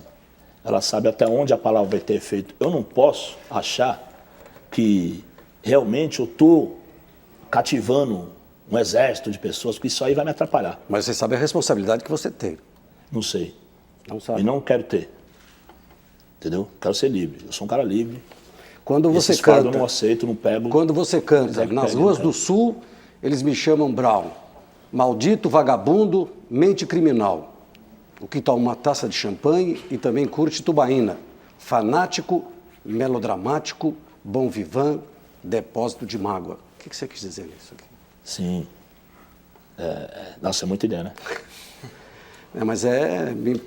Elas sabem até onde a palavra vai ter efeito. Eu não posso achar que realmente eu estou cativando um exército de pessoas, porque isso aí vai me atrapalhar. Mas você sabe a responsabilidade que você tem. Não sei. Não sabe. E não quero ter. Entendeu? Quero ser livre. Eu sou um cara livre. Quando você canta, eu não aceito, não pego. Quando você canta, nas ruas do Sul, eles me chamam Brown. Maldito, vagabundo, mente criminal. O que toma uma taça de champanhe e também curte tubaína. Fanático, melodramático, Bom Vivant, depósito de mágoa. O que você quis dizer nisso aqui? Sim. Nossa, é muita ideia, né? Mas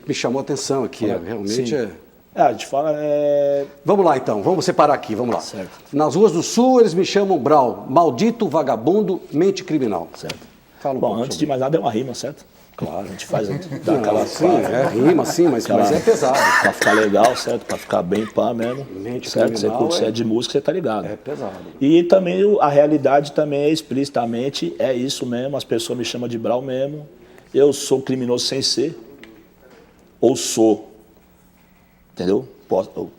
me chamou a atenção aqui, realmente sim. A gente fala... Vamos lá então, vamos separar aqui, vamos lá. Certo. Nas ruas do Sul eles me chamam Brau, maldito, vagabundo, mente criminal. Certo. Fala um Bom, pouco antes sobre de mais nada é uma rima, certo? Claro, a gente faz, dá Não, aquela... sim, rima sim, mas é pesado. Pra ficar legal, certo? Pra ficar bem pá mesmo. Mente certo? Você, criminal você é de música, você tá ligado. É pesado. E também a realidade também é explicitamente, é isso mesmo, as pessoas me chamam de Brau mesmo. Eu sou criminoso sem ser, ou sou, entendeu?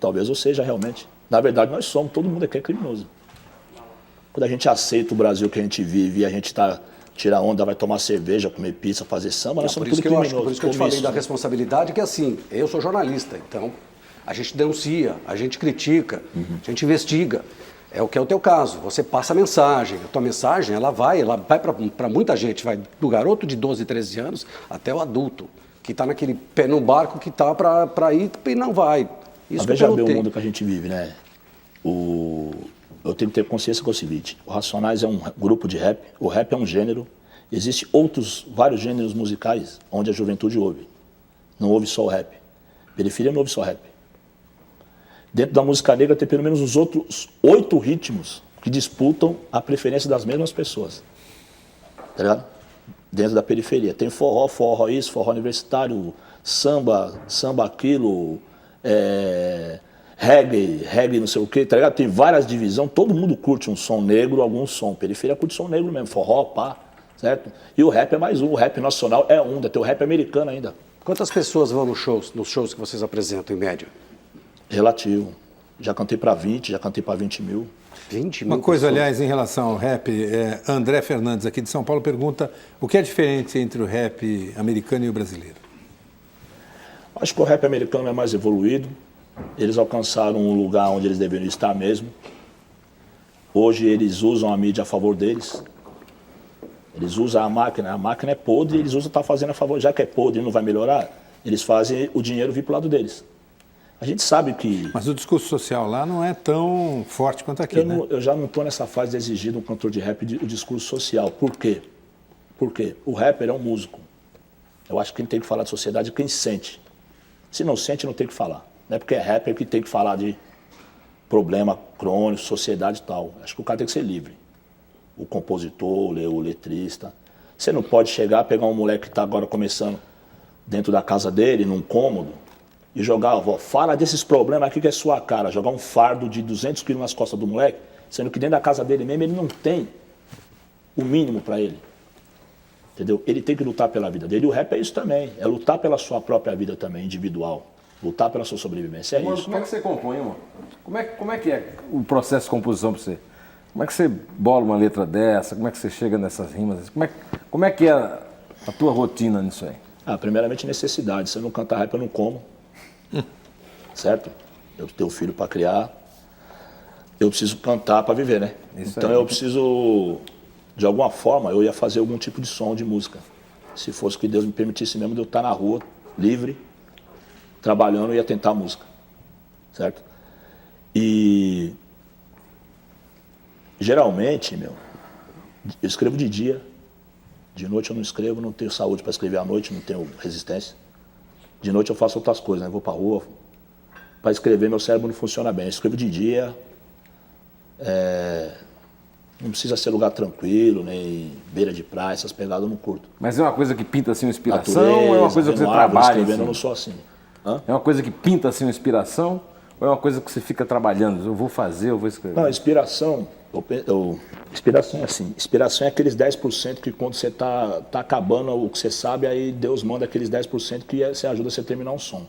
Talvez eu seja realmente. Na verdade, nós somos, todo mundo aqui é criminoso. Quando a gente aceita o Brasil que a gente vive e a gente tira onda, vai tomar cerveja, comer pizza, fazer samba, nós somos tudo criminosos. Por isso que eu te falei da responsabilidade, que assim, eu sou jornalista, então a gente denuncia, a gente critica, a gente investiga. É o que é o teu caso, você passa a mensagem, a tua mensagem ela vai para muita gente, vai do garoto de 12, 13 anos até o adulto, que está naquele pé no barco que está para ir e não vai. Isso veja bem o mundo que a gente vive, né? Eu tenho que ter consciência com o seguinte, o Racionais é um grupo de rap, o rap é um gênero, existem vários gêneros musicais onde a juventude ouve, não ouve só o rap, periferia não ouve só rap. Dentro da música negra tem pelo menos os outros 8 ritmos que disputam a preferência das mesmas pessoas, tá ligado? Dentro da periferia, tem forró isso, forró universitário, samba aquilo, reggae não sei o que, tá ligado? Tem várias divisões, todo mundo curte um som negro, algum som. Periferia curte som negro mesmo, forró, pá, certo? E o rap é mais um, o rap nacional é um, tem o rap americano ainda. Quantas pessoas vão nos shows que vocês apresentam, em média? Relativo. Já cantei para 20, já cantei para 20 mil. 20 mil Uma coisa, pessoas. aliás, em relação ao rap, André Fernandes, aqui de São Paulo, pergunta o que é diferente entre o rap americano e o brasileiro? Acho que o rap americano é mais evoluído. Eles alcançaram um lugar onde eles deveriam estar mesmo. Hoje eles usam a mídia a favor deles. Eles usam a máquina é podre, eles usam tá fazendo a favor, já que é podre e não vai melhorar, eles fazem o dinheiro vir pro lado deles. A gente sabe que... Mas o discurso social lá não é tão forte quanto aqui, né? Eu já não estou nessa fase de exigir de um cantor de rap o discurso social. Por quê? Porque o rapper é um músico. Eu acho que quem tem que falar de sociedade é quem sente. Se não sente, não tem que falar. Não é porque é rapper que tem que falar de problema crônico, sociedade e tal. Acho que o cara tem que ser livre. O compositor, o letrista. Você não pode chegar, pegar um moleque que está agora começando dentro da casa dele, num cômodo, e jogar, fala desses problemas aqui que é sua cara, jogar um fardo de 200 quilos nas costas do moleque, sendo que dentro da casa dele mesmo ele não tem o mínimo para ele. Entendeu? Ele tem que lutar pela vida dele. E o rap é isso também, é lutar pela sua própria vida também, individual. Lutar pela sua sobrevivência, é isso. Como é que você compõe, mano? Como é que é o processo de composição para você? Como é que você bola uma letra dessa? Como é que você chega nessas rimas? Como é que é a tua rotina nisso aí? Primeiramente necessidade. Se eu não cantar rap, eu não como. Certo? Eu tenho filho para criar. Eu preciso cantar para viver, né? Isso então aí. eu preciso, de alguma forma, eu ia fazer algum tipo de som, de música. Se fosse que Deus me permitisse mesmo de eu estar na rua, livre, trabalhando, eu ia tentar música. Certo? E geralmente, eu escrevo de dia. De noite eu não escrevo, não tenho saúde para escrever à noite, não tenho resistência. De noite eu faço outras coisas, né? Vou pra rua. Para escrever, meu cérebro não funciona bem. Eu escrevo de dia. Não precisa ser lugar tranquilo, nem beira de praia, essas pegadas eu não curto. Mas é uma coisa que pinta assim uma inspiração Natureza, ou é uma coisa que você trabalha? Escrevendo, Assim? eu não sou assim. É uma coisa que pinta assim uma inspiração ou é uma coisa que você fica trabalhando? Eu vou fazer, eu vou escrever? Não, inspiração... Inspiração é assim, inspiração é aqueles 10% que quando você tá acabando o que você sabe, aí Deus manda aqueles 10% que você ajuda você a terminar um som.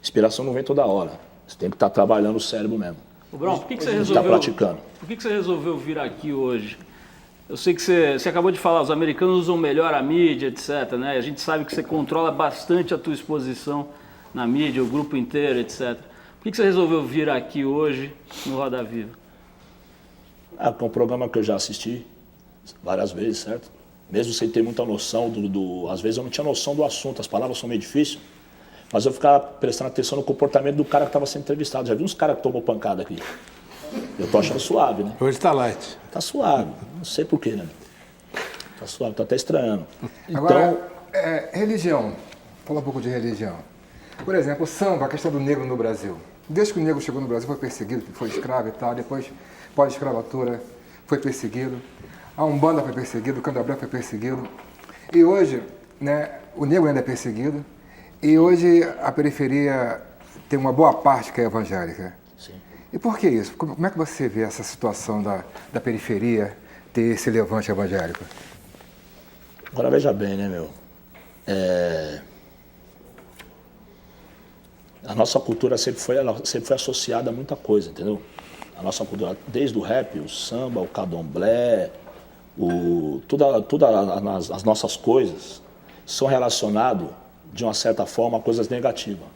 Inspiração não vem toda hora, você tem que estar trabalhando o cérebro mesmo. Ô, Brau, por que você resolveu? Tá praticando. Por que você resolveu vir aqui hoje? Eu sei que você acabou de falar, os americanos usam melhor a mídia, etc, né? A gente sabe que você controla bastante a tua exposição na mídia, o grupo inteiro, etc. Por que você resolveu vir aqui hoje no Roda Viva? É um programa que eu já assisti várias vezes, certo? Mesmo sem ter muita noção às vezes eu não tinha noção do assunto, as palavras são meio difíceis, mas eu ficava prestando atenção no comportamento do cara que estava sendo entrevistado. Já vi uns caras que tomou pancada aqui. Eu tô achando suave, né? Hoje está light. Tá suave, não sei porquê, né? Tá suave, tô até estranhando. Então, Agora, religião. Fala um pouco de religião. Por exemplo, o samba, a questão do negro no Brasil. Desde que o negro chegou no Brasil, foi perseguido, foi escravo e tal. Depois, pós-escravatura, foi perseguido. A Umbanda foi perseguido, o Candomblé foi perseguido. E hoje, né, o negro ainda é perseguido. E hoje a periferia tem uma boa parte que é evangélica. sim. E por que isso? Como é que você vê essa situação da periferia ter esse levante evangélico? Agora veja bem, né, meu? A nossa cultura sempre foi associada a muita coisa, entendeu? A nossa cultura, desde o rap, o samba, o candomblé, todas as nossas coisas são relacionadas, de uma certa forma, a coisas negativas.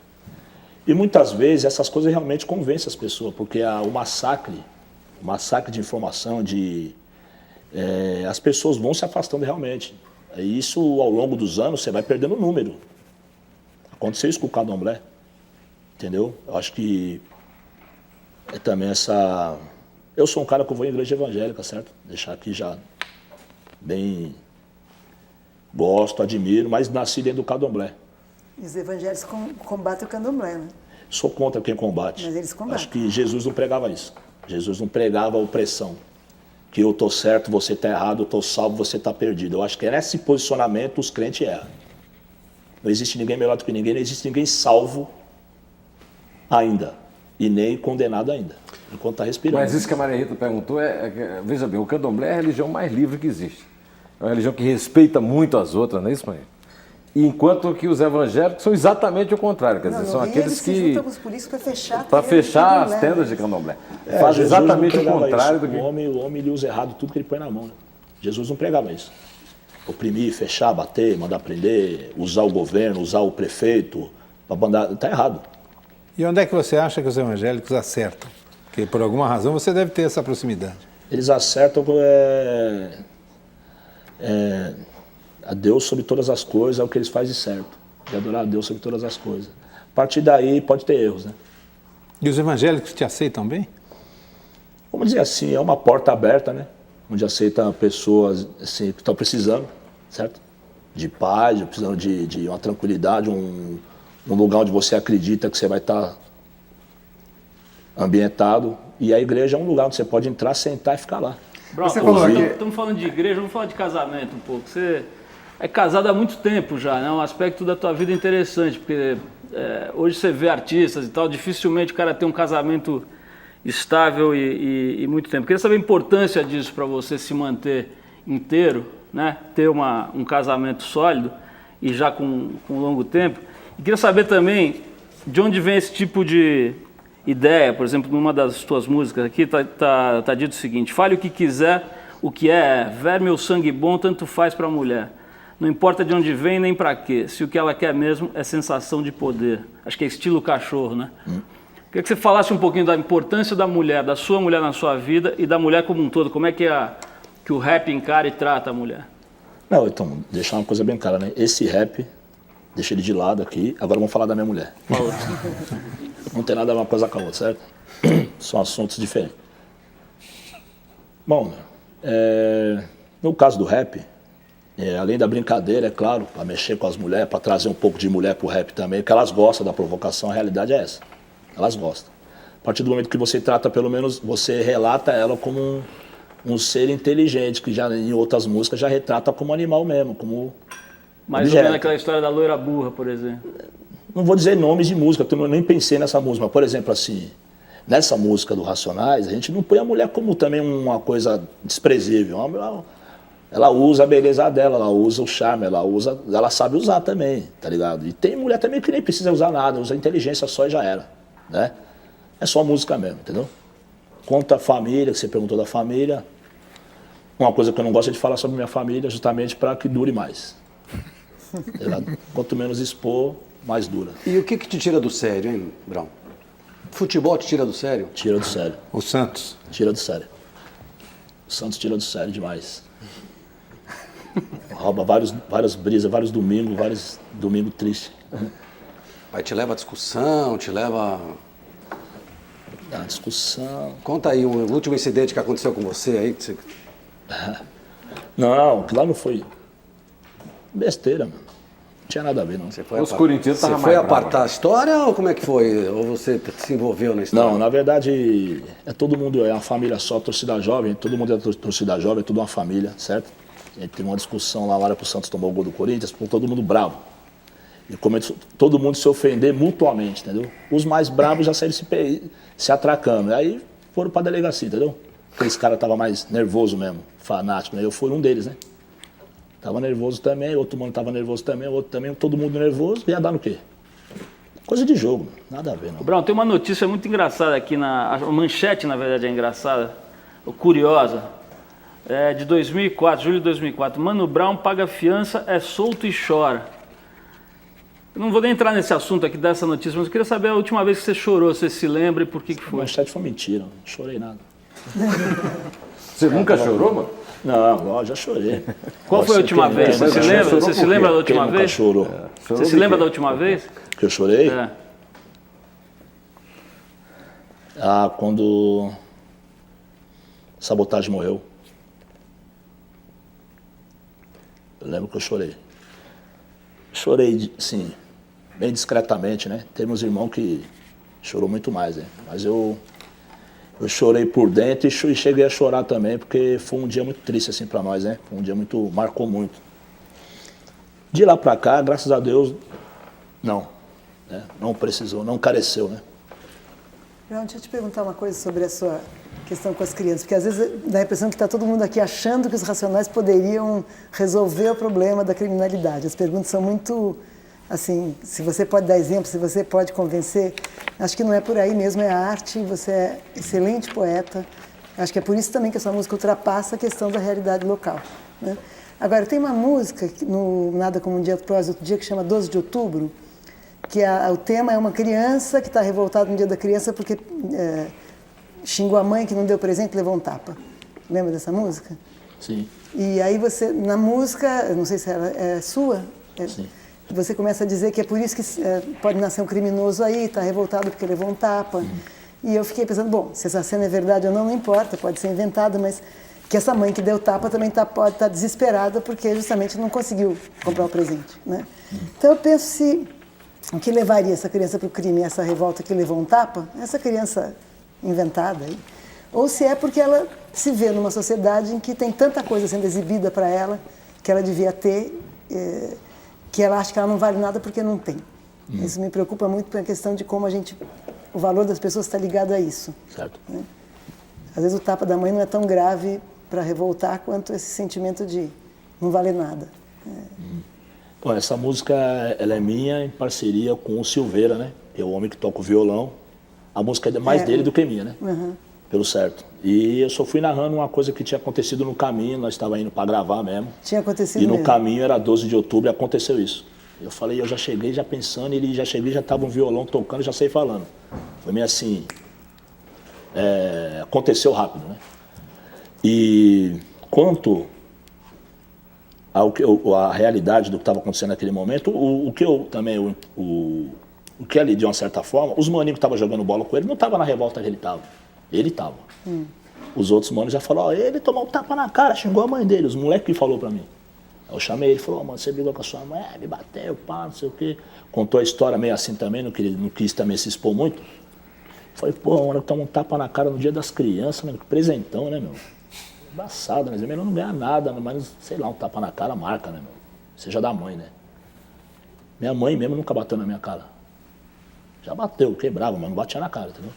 E muitas vezes essas coisas realmente convencem as pessoas, porque o massacre de informação, as pessoas vão se afastando realmente. E isso, ao longo dos anos, você vai perdendo o número. Aconteceu isso com o candomblé, entendeu? Eu acho que é também essa... Eu sou um cara que eu vou em igreja evangélica, certo? Deixar aqui já bem... Gosto, admiro, mas nasci dentro do candomblé. E os evangélicos combatem o candomblé, né? Sou contra quem combate. Mas eles combatem. Acho que Jesus não pregava isso. Jesus não pregava a opressão. Que eu estou certo, você está errado, eu estou salvo, você está perdido. Eu acho que nesse posicionamento os crentes erram. Não existe ninguém melhor do que ninguém, não existe ninguém salvo ainda. E nem condenado ainda, enquanto está respirando. Mas isso que a Maria Rita perguntou, veja bem, o candomblé é a religião mais livre que existe. É uma religião que respeita muito as outras, não é isso, Maria? Enquanto que os evangélicos são exatamente o contrário, quer dizer, são aqueles que... se juntam com os políticos para fechar as tendas de candomblé. Faz exatamente o contrário do que... O homem ele usa errado tudo que ele põe na mão, né? Jesus não pregava isso. Oprimir, fechar, bater, mandar prender, usar o governo, usar o prefeito, para mandar... Está errado. E onde é que você acha que os evangélicos acertam? Porque por alguma razão você deve ter essa proximidade. Eles acertam a Deus sobre todas as coisas, é o que eles fazem de certo. De adorar a Deus sobre todas as coisas. A partir daí pode ter erros, né? E os evangélicos te aceitam bem? Vamos dizer assim, é uma porta aberta, né? Onde aceita pessoas assim, que estão precisando, certo? De paz, precisando de uma tranquilidade, um lugar onde você acredita que você vai estar ambientado. E a igreja é um lugar onde você pode entrar, sentar e ficar lá. Bruno, estamos falando de igreja, vamos falar de casamento um pouco. Você é casado há muito tempo já, né? Um aspecto da tua vida interessante, porque hoje você vê artistas e tal, dificilmente o cara tem um casamento estável e muito tempo. Queria saber a importância disso para você se manter inteiro, né? Ter um casamento sólido e já com longo tempo. E queria saber também de onde vem esse tipo de ideia. Por exemplo, numa das tuas músicas aqui tá dito o seguinte: fale o que quiser, o que é verme ou sangue bom, tanto faz para a mulher. Não importa de onde vem nem para quê, se o que ela quer mesmo é sensação de poder. Acho que é estilo cachorro, né? Queria que você falasse um pouquinho da importância da mulher, da sua mulher na sua vida e da mulher como um todo. Como é que o rap encara e trata a mulher? Não, então, deixar uma coisa bem clara, né? Esse rap, deixa ele de lado aqui, agora vamos falar da minha mulher. Não tem nada a ver uma coisa com a outra, certo? São assuntos diferentes. Bom, no caso do rap, além da brincadeira, é claro, para mexer com as mulheres, para trazer um pouco de mulher pro rap também, porque elas gostam da provocação, a realidade é essa. Elas gostam. A partir do momento que você trata, pelo menos, você relata ela como um ser inteligente, que já em outras músicas já retrata como animal mesmo, como mais ou menos aquela história da loira burra, por exemplo. Não vou dizer nomes de música, porque eu nem pensei nessa música, mas, por exemplo, assim, nessa música do Racionais, a gente não põe a mulher como também uma coisa desprezível. Ela usa a beleza dela, ela usa o charme, ela sabe usar também, tá ligado? E tem mulher também que nem precisa usar nada, usa a inteligência só e já era, né? É só música mesmo, entendeu? Conta a família, que você perguntou da família. Uma coisa que eu não gosto é de falar sobre minha família, justamente para que dure mais. Tá, quanto menos expor, mais dura. E o que te tira do sério, hein, Brown? Futebol te tira do sério? Tira do sério. O Santos? Tira do sério. O Santos tira do sério demais. Rouba várias brisas, vários domingos tristes. Aí te leva a discussão, te leva... A discussão... Conta aí um último incidente que aconteceu com você aí. Que você... Não, que lá não foi besteira, mano. Não tinha nada a ver, não. Os corintianos estavam Você foi mais apartar a história ou como é que foi? Ou você se envolveu na história? Não, na verdade, todo mundo é uma família só, torcida jovem, todo mundo é torcida jovem, é tudo uma família, certo? A gente teve uma discussão lá na hora que o Santos tomou o gol do Corinthians, ficou todo mundo bravo. E começou todo mundo se ofender mutuamente, entendeu? Os mais bravos já saíram se atracando. Aí foram pra delegacia, entendeu? Aqueles caras estavam mais nervoso mesmo, fanático, né? Eu fui um deles, né? Tava nervoso também, outro mano tava nervoso também, outro também, todo mundo nervoso, ia dar no quê? Coisa de jogo, nada a ver, não. Brown, tem uma notícia muito engraçada aqui, a manchete, na verdade, é engraçada, curiosa, é de 2004, julho de 2004. Mano Brown paga fiança, é solto e chora. Eu não vou nem entrar nesse assunto aqui dessa notícia, mas eu queria saber a última vez que você chorou, você se lembra e por que foi? A manchete foi mentira, não chorei nada. Você nunca chorou, mano? Não, já chorei. Qual foi a última vez? Você se lembra? Você se lembra da última vez? Chorou. Você se lembra da última vez? Que eu chorei? É. Quando Sabotagem morreu. Eu lembro que eu chorei. Chorei, sim, bem discretamente, né? Teve uns irmãos que chorou muito mais, né? Mas eu chorei por dentro e cheguei a chorar também, porque foi um dia muito triste assim para nós, né? Foi um dia muito, marcou muito. De lá para cá, graças a Deus, não, né? Não precisou, não careceu, né? Deixa eu te perguntar uma coisa sobre a sua questão com as crianças, porque às vezes dá a impressão que está todo mundo aqui achando que os Racionais poderiam resolver o problema da criminalidade. As perguntas são muito, assim, se você pode dar exemplo, se você pode convencer. Acho que não é por aí mesmo, é arte, você é excelente poeta. Acho que é por isso também que a sua música ultrapassa a questão da realidade local, né? Agora, tem uma música no Nada Como Um Dia Após Outro Dia que chama 12 de Outubro, que o tema é uma criança que está revoltada no dia da criança porque xingou a mãe que não deu presente e levou um tapa. Lembra dessa música? Sim. E aí você, na música, eu não sei se ela é sua, Sim. Você começa a dizer que é por isso que pode nascer um criminoso aí, está revoltado porque levou um tapa. E eu fiquei pensando, bom, se essa cena é verdade ou não, não importa, pode ser inventada, mas que essa mãe que deu tapa também pode estar desesperada porque justamente não conseguiu comprar o presente, né? Então eu penso o que levaria essa criança para o crime, essa revolta que levou um tapa, essa criança inventada aí, ou se é porque ela se vê numa sociedade em que tem tanta coisa sendo exibida para ela que ela devia ter, que ela acha que ela não vale nada porque não tem. Isso me preocupa muito pela questão de como o valor das pessoas está ligado a isso. Certo. Né? Às vezes o tapa da mãe não é tão grave para revoltar quanto esse sentimento de não valer nada. Bom, essa música ela é minha em parceria com o Silveira, né? Que é o homem que toca o violão. A música é mais dele do que minha, né? Pelo certo. E eu só fui narrando uma coisa que tinha acontecido no caminho, nós estávamos indo para gravar mesmo. Tinha acontecido E no mesmo. caminho era 12 de outubro e aconteceu isso. Eu falei, eu já cheguei já pensando, ele já cheguei, já estava um violão tocando, já saí falando. Foi meio assim, aconteceu rápido, né? E quanto a realidade do que estava acontecendo naquele momento, o que ali, de uma certa forma, os maninhos que estavam jogando bola com ele não estavam na revolta que ele estava. Ele estava. Os outros manos já falaram, ele tomou um tapa na cara, xingou a mãe dele, os moleques que falou pra mim. Eu chamei ele e falou, mano, você brigou com a sua mãe, me bateu, pá, não sei o quê. Contou a história meio assim também, não quis também se expor muito. Falei, pô, mano, toma um tapa na cara no dia das crianças, né? Que presentão, né, meu? Embaçado, né? Melhor não ganhar nada, mas, sei lá, um tapa na cara marca, né, meu? Seja da mãe, né? Minha mãe mesmo nunca bateu na minha cara. Já bateu, quebrava, mas não batia na cara, entendeu?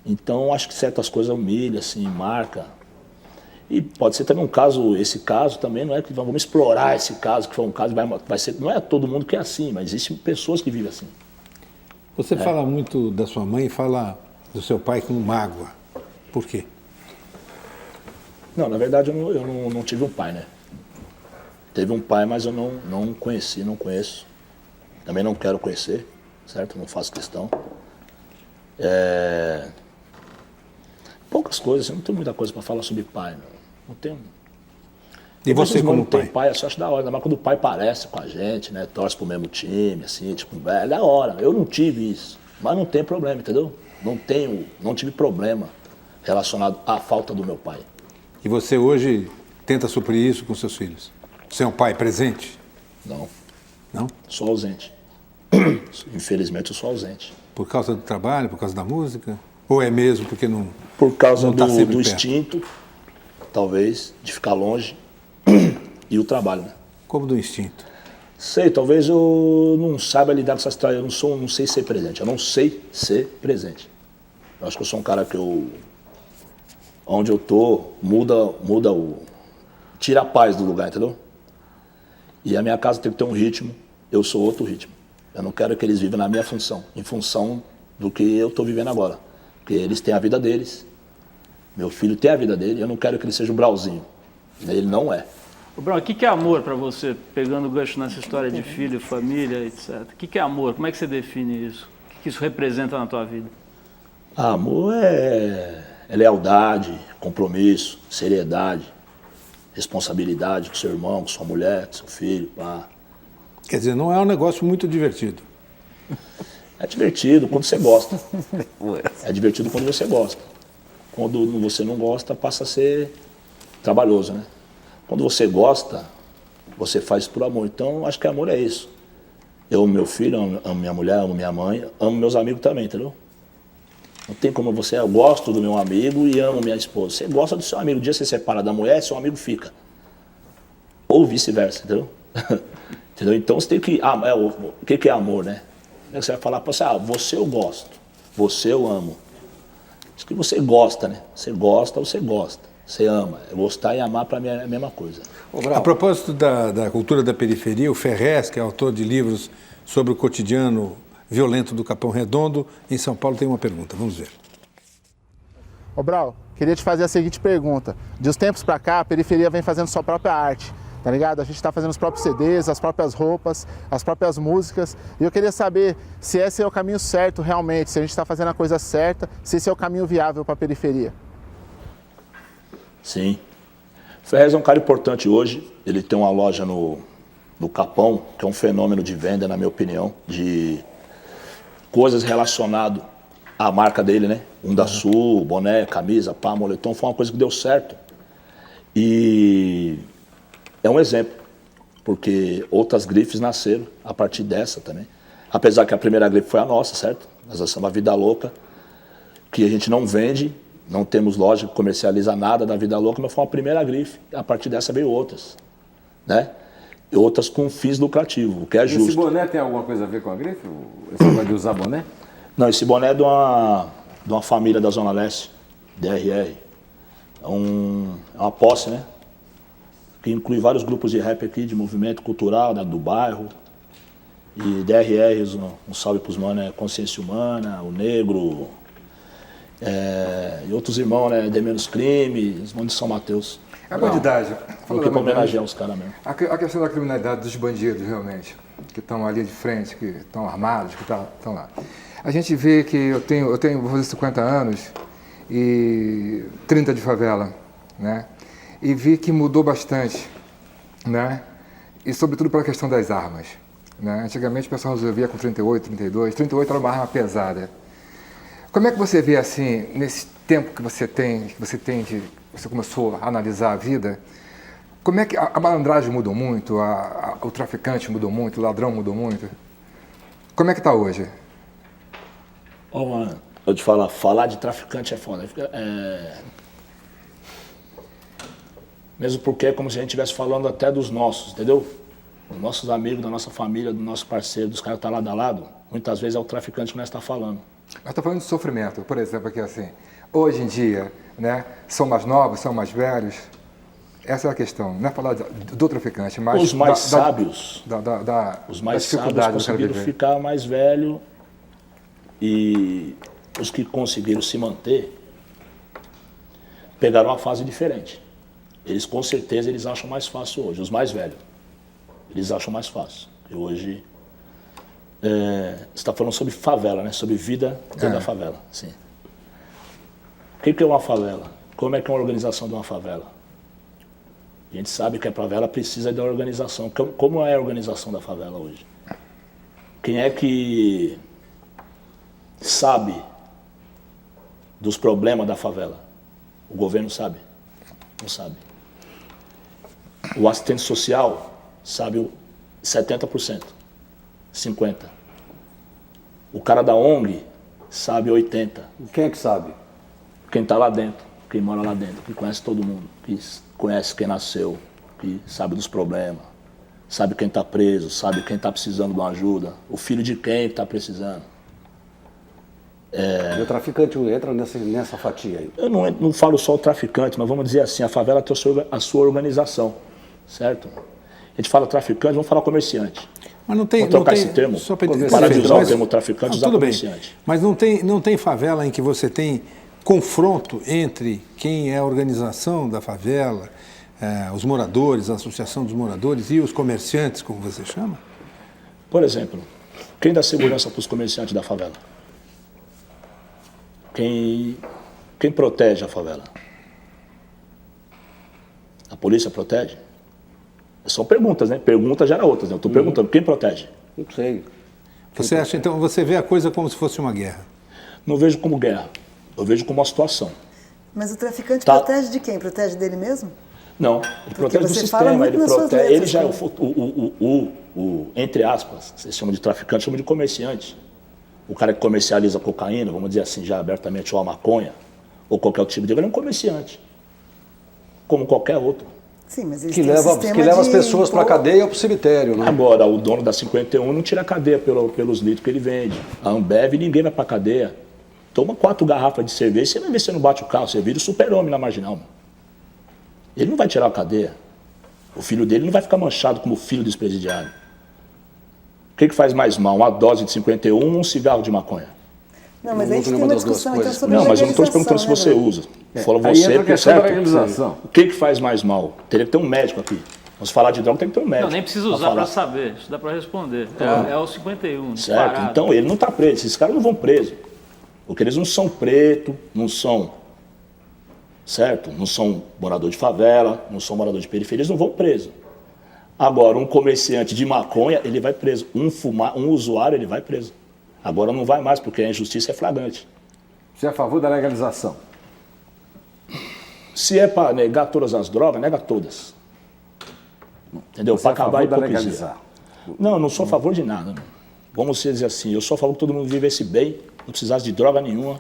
Então, acho que certas coisas humilham, assim, marca. E pode ser também um caso, esse caso também, não é que vamos explorar esse caso, que foi um caso, vai ser, não é todo mundo que é assim, mas existem pessoas que vivem assim. Você fala muito da sua mãe e fala do seu pai com mágoa. Por quê? Não, na verdade eu não tive um pai, né? Teve um pai, mas eu não conheci, não conheço. Também não quero conhecer, certo? Não faço questão. Poucas coisas, eu não tenho muita coisa para falar sobre pai, não. Não tenho. E você como pai? Tem pai, eu só acho da hora, mas quando o pai parece com a gente, né? Torce pro mesmo time, assim, tipo, é da hora. Eu não tive isso, mas não tem problema, entendeu? Não tive problema relacionado à falta do meu pai. E você hoje tenta suprir isso com seus filhos? Você é um pai presente? Não. Não? Sou ausente. Infelizmente eu sou ausente. Por causa do trabalho, por causa da música? Ou é mesmo porque não... Por causa não tá sempre do perto? instinto, talvez, de ficar longe, e o trabalho, né? Como do instinto? Sei, talvez eu não saiba lidar com essa história, eu não sei ser presente, eu não sei ser presente. Eu acho que eu sou um cara que onde eu tô, tira a paz do lugar, entendeu? E a minha casa tem que ter um ritmo, eu sou outro ritmo. Eu não quero que eles vivam na minha função, em função do que eu estou vivendo agora. Porque eles têm a vida deles, meu filho tem a vida dele, eu não quero que ele seja um Brauzinho. Ele não é. Ô, Brau, o que é amor para você, pegando o gancho nessa história de filho, família, etc? O que é amor? Como é que você define isso? O que isso representa na tua vida? Amor é lealdade, compromisso, seriedade, responsabilidade com seu irmão, com sua mulher, com seu filho. Pá. Quer dizer, não é um negócio muito divertido. É divertido quando você gosta. É divertido quando você gosta. Quando você não gosta, passa a ser trabalhoso, né? Quando você gosta, você faz por amor. Então, acho que amor é isso. Eu amo meu filho, amo minha mulher, amo minha mãe, amo meus amigos também, entendeu? Não tem como você... Eu gosto do meu amigo e amo minha esposa. Você gosta do seu amigo. O dia que você separa da mulher, seu amigo fica. Ou vice-versa, entendeu? Entendeu? Então, você tem que... o que é amor, né? Você vai falar para você, você eu gosto, você eu amo. Isso que você gosta, né? Você gosta, você gosta. Você ama. Gostar e amar, para mim, é a mesma coisa. A propósito da cultura da periferia, o Ferrez, que é autor de livros sobre o cotidiano violento do Capão Redondo, em São Paulo, tem uma pergunta. Vamos ver. Ô Brau, queria te fazer a seguinte pergunta. De uns tempos pra cá, a periferia vem fazendo sua própria arte, tá ligado? A gente tá fazendo os próprios CDs, as próprias roupas, as próprias músicas. E eu queria saber se esse é o caminho certo realmente, se a gente tá fazendo a coisa certa, se esse é o caminho viável pra periferia. Sim. O Ferrez é um cara importante hoje. Ele tem uma loja no Capão, que é um fenômeno de venda, na minha opinião, de coisas relacionadas à marca dele, né? Sul, boné, camisa, pá, moletom. Foi uma coisa que deu certo. E é um exemplo, porque outras grifes nasceram a partir dessa também. Apesar que a primeira grife foi a nossa, certo? Nós lançamos a Vida Louca, que a gente não vende, não temos loja que comercializa nada da Vida Louca, mas foi a primeira grife. A partir dessa veio outras, né? E outras com fins lucrativos, o que é justo. Esse boné tem alguma coisa a ver com a grife? Esse negócio de usar boné? Não, esse boné é de uma família da Zona Leste, DRR. É uma posse, né? Que inclui vários grupos de rap aqui, de movimento cultural, né, do bairro. E DRR, um salve para os manos, Consciência Humana, o Negro, e outros irmãos, né, De Menos Crime, os manos de São Mateus. A bandidagem. Porque para homenagear os caras mesmo. A questão da criminalidade dos bandidos, realmente, que estão ali de frente, que estão armados, que estão lá. A gente vê que eu tenho vou fazer 50 anos e 30 de favela, né? E vi que mudou bastante, né? E sobretudo pela questão das armas, né? Antigamente o pessoal resolvia com 38, 32, 38 era uma arma pesada. Como é que você vê assim, nesse tempo que você começou a analisar a vida, como é que a malandragem mudou muito, o traficante mudou muito, o ladrão mudou muito? Como é que está hoje? Mano, eu te falar de traficante é foda. Mesmo porque é como se a gente estivesse falando até dos nossos, entendeu? Dos nossos amigos, da nossa família, do nosso parceiro, dos caras que estão lado a lado. Muitas vezes é o traficante que nós estamos falando. Nós estamos falando de sofrimento, por exemplo, aqui assim. Hoje em dia, né, são mais novos, são mais velhos. Essa é a questão. Não é falar do traficante, mas os mais sábios, os mais sábios conseguiram ficar mais velho e os que conseguiram se manter pegaram uma fase diferente. Eles com certeza eles acham mais fácil hoje, os mais velhos. Eles acham mais fácil. E hoje você está falando sobre favela, né? Sobre vida dentro da favela. Sim. O que é uma favela? Como é que é uma organização de uma favela? A gente sabe que a favela precisa da organização. Como é a organização da favela hoje? Quem é que sabe dos problemas da favela? O governo sabe? Não sabe. O assistente social sabe 70%, 50%. O cara da ONG sabe 80%. Quem é que sabe? Quem está lá dentro, quem mora lá dentro, que conhece todo mundo, que conhece quem nasceu, que sabe dos problemas, sabe quem está preso, sabe quem está precisando de uma ajuda, o filho de quem está precisando. E o traficante entra nessa fatia aí? Eu não falo só o traficante, mas vamos dizer assim, a favela tem a sua organização, certo? A gente fala traficante, vamos falar comerciante. Mas não tem, vamos trocar não tem, esse termo, só parar de usar o termo traficante e usar comerciante. Bem, mas não tem favela em que você tem confronto entre quem é a organização da favela, os moradores, a associação dos moradores e os comerciantes, como você chama? Por exemplo, quem dá segurança para os comerciantes da favela? Quem protege a favela? A polícia protege? São perguntas, né? Perguntas gera outras, né? Eu estou perguntando, quem protege? Não sei. Você acha, então, você vê a coisa como se fosse uma guerra? Não vejo como guerra, eu vejo como uma situação. Mas o traficante protege de quem? Protege dele mesmo? Não, ele protege do sistema, ele protege, ele já é entre aspas, vocês chamam de traficante, chamam de comerciante. O cara que comercializa cocaína, vamos dizer assim, já abertamente, ou a maconha, ou qualquer outro tipo de... Ele é um comerciante, como qualquer outro. Sim, mas que leva as pessoas para a cadeia ou para o cemitério, né? Agora, o dono da 51 não tira a cadeia pelos litros que ele vende. A Ambev, ninguém vai para a cadeia. Toma 4 garrafas de cerveja, você vai ver se não bate o carro, você vira o super-homem na marginal. Mano. Ele não vai tirar a cadeia. O filho dele não vai ficar manchado como filho dos presidiários. O que faz mais mal? Uma dose de 51 ou um cigarro de maconha? Não, mas aí a gente tem uma discussão então sobre não, mas eu não estou te perguntando se você usa. Fala você, aí entra a questão da legalização. O que faz mais mal? Teria que ter um médico aqui. Vamos falar de droga, tem que ter um médico. Não, nem precisa usar para saber, isso dá para responder. É o 51, certo? Disparado. Então ele não está preso, esses caras não vão presos. Porque eles não são preto, não são, certo? Não são morador de favela, não são morador de periferia, eles não vão preso. Agora, um comerciante de maconha, ele vai preso. Um usuário, ele vai preso. Agora não vai mais, porque a injustiça é flagrante. Você é a favor da legalização? Se é para negar todas as drogas, nega todas. Entendeu? Para acabar a hipocrisia. Não, não sou a favor de nada. Não. Vamos dizer assim, eu sou a favor que todo mundo vivesse bem, não precisasse de droga nenhuma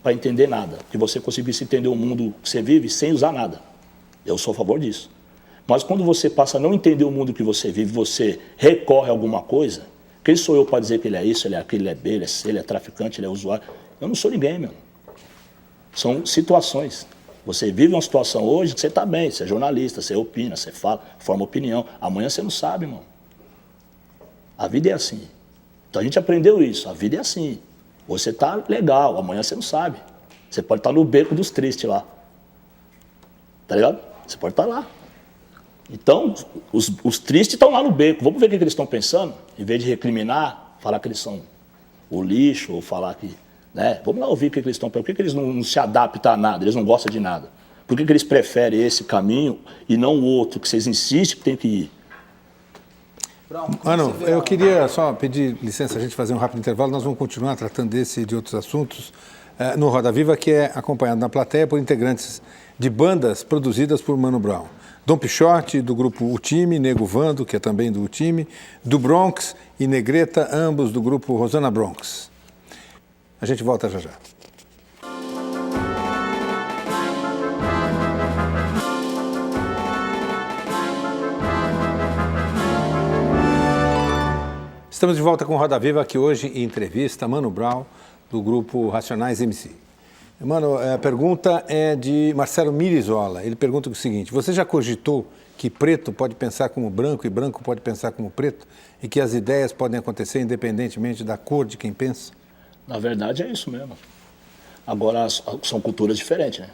para entender nada. Que você conseguisse entender o mundo que você vive sem usar nada. Eu sou a favor disso. Mas quando você passa a não entender o mundo que você vive, você recorre a alguma coisa, quem sou eu para dizer que ele é isso, ele é aquilo, ele é B, ele é C, ele é traficante, ele é usuário? Eu não sou ninguém, meu. São situações. Você vive uma situação hoje que você está bem, você é jornalista, você opina, você fala, forma opinião. Amanhã você não sabe, irmão. A vida é assim. Então a gente aprendeu isso, a vida é assim. Você está legal, amanhã você não sabe. Você pode estar no beco dos tristes lá. Tá ligado? Você pode estar lá. Então, os tristes estão lá no beco. Vamos ver o que eles estão pensando? Em vez de recriminar, falar que eles são o lixo, ou falar que... Né? Vamos lá ouvir o que eles estão pensando. Por que eles não se adaptam a nada? Eles não gostam de nada. Por que eles preferem esse caminho e não o outro, que vocês insistem que tem que ir? Mano, eu queria só pedir licença a gente fazer um rápido intervalo. Nós vamos continuar tratando desse e de outros assuntos no Roda Viva, que é acompanhado na plateia por integrantes de bandas produzidas por Mano Brown. Dom Pichote, do grupo O Time, Nego Vando, que é também do O Time, do Bronx e Negreta, ambos do grupo Rosana Bronx. A gente volta já já. Estamos de volta com Roda Viva, que hoje entrevista Mano Brown, do grupo Racionais MC. Mano, a pergunta é de Marcelo Mirizola. Ele pergunta o seguinte: você já cogitou que preto pode pensar como branco e branco pode pensar como preto? E que as ideias podem acontecer independentemente da cor de quem pensa? Na verdade é isso mesmo. Agora são culturas diferentes, né?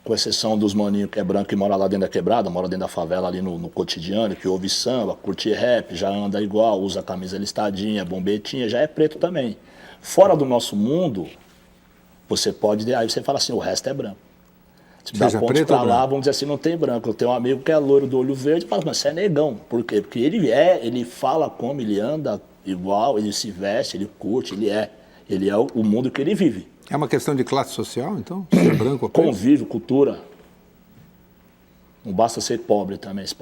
Com exceção dos maninhos que é branco e mora lá dentro da quebrada, mora dentro da favela ali no cotidiano, que ouve samba, curte rap, já anda igual, usa camisa listadinha, bombetinha, já é preto também. Fora do nosso mundo, você pode, aí você fala assim, o resto é branco. Se dá ponto pra lá, vamos dizer assim, não tem branco. Eu tenho um amigo que é loiro do olho verde, fala, mas você é negão. Por quê? Porque ele fala como, ele anda igual, ele se veste, ele curte, ele é o mundo que ele vive. É uma questão de classe social, então? Ser branco ou preto? Convívio, cultura. Não basta ser pobre também. Você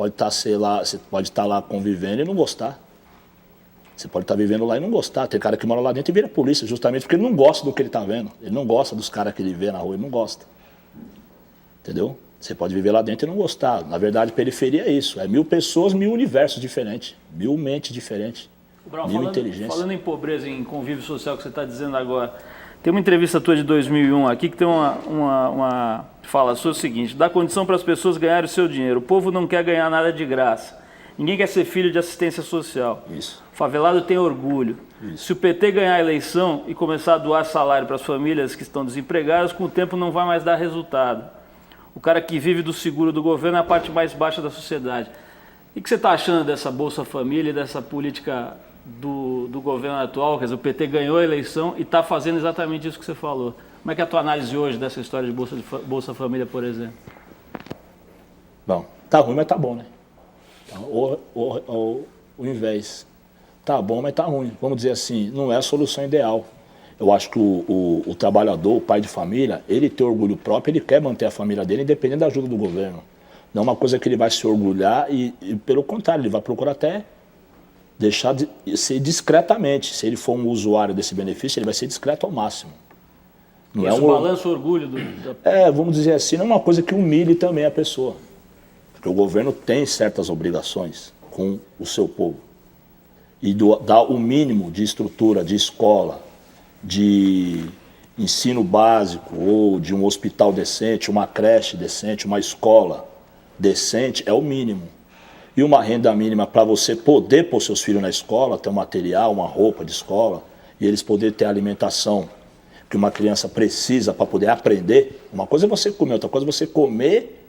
pode estar lá convivendo e não gostar. Você pode estar vivendo lá e não gostar. Tem cara que mora lá dentro e vira polícia, justamente porque ele não gosta do que ele está vendo. Ele não gosta dos caras que ele vê na rua, ele não gosta. Entendeu? Você pode viver lá dentro e não gostar. Na verdade, periferia é isso. É 1000 pessoas, 1000 universos diferentes. 1000 mentes diferentes. Brau, 1000 inteligências. Falando em pobreza, em convívio social que você está dizendo agora, tem uma entrevista tua de 2001 aqui que tem uma fala sobre o seguinte: dá condição para as pessoas ganharem o seu dinheiro. O povo não quer ganhar nada de graça. Ninguém quer ser filho de assistência social. Isso. O favelado tem orgulho. Isso. Se o PT ganhar a eleição e começar a doar salário para as famílias que estão desempregadas, com o tempo não vai mais dar resultado. O cara que vive do seguro do governo é a parte mais baixa da sociedade. O que você está achando dessa Bolsa Família e dessa política do governo atual? Quer dizer, o PT ganhou a eleição e está fazendo exatamente isso que você falou. Como é que é a tua análise hoje dessa história de Bolsa Família, por exemplo? Bom, tá ruim, mas tá bom, né? O invés. Tá bom, mas tá ruim. Vamos dizer assim, não é a solução ideal. Eu acho que o trabalhador, o pai de família, ele tem orgulho próprio, ele quer manter a família dele independente da ajuda do governo. Não é uma coisa que ele vai se orgulhar e pelo contrário, ele vai procurar até deixar de ser discretamente. Se ele for um usuário desse benefício, ele vai ser discreto ao máximo. Não Isso é um balança o orgulho vamos dizer assim, não é uma coisa que humilhe também a pessoa. Porque o governo tem certas obrigações com o seu povo. E dar o mínimo de estrutura, de escola, de ensino básico, ou de um hospital decente, uma creche decente, uma escola decente, é o mínimo. E uma renda mínima para você poder pôr seus filhos na escola, ter um material, uma roupa de escola, e eles poderem ter a alimentação que uma criança precisa para poder aprender. Uma coisa é você comer, outra coisa é você comer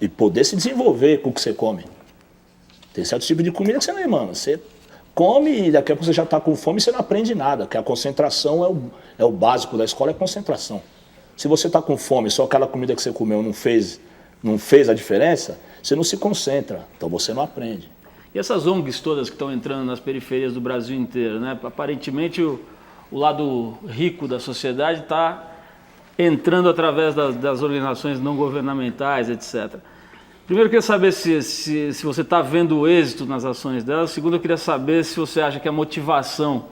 e poder se desenvolver com o que você come. Tem certo tipo de comida que você não é, mano. Você come e daqui a pouco você já está com fome e você não aprende nada, porque a concentração é o básico da escola, é a concentração. Se você está com fome, só aquela comida que você comeu não fez a diferença, você não se concentra, então você não aprende. E essas ONGs todas que estão entrando nas periferias do Brasil inteiro, né? Aparentemente o lado rico da sociedade está entrando através das organizações não governamentais, etc. Primeiro, eu queria saber se você está vendo o êxito nas ações delas. Segundo, eu queria saber se você acha que a motivação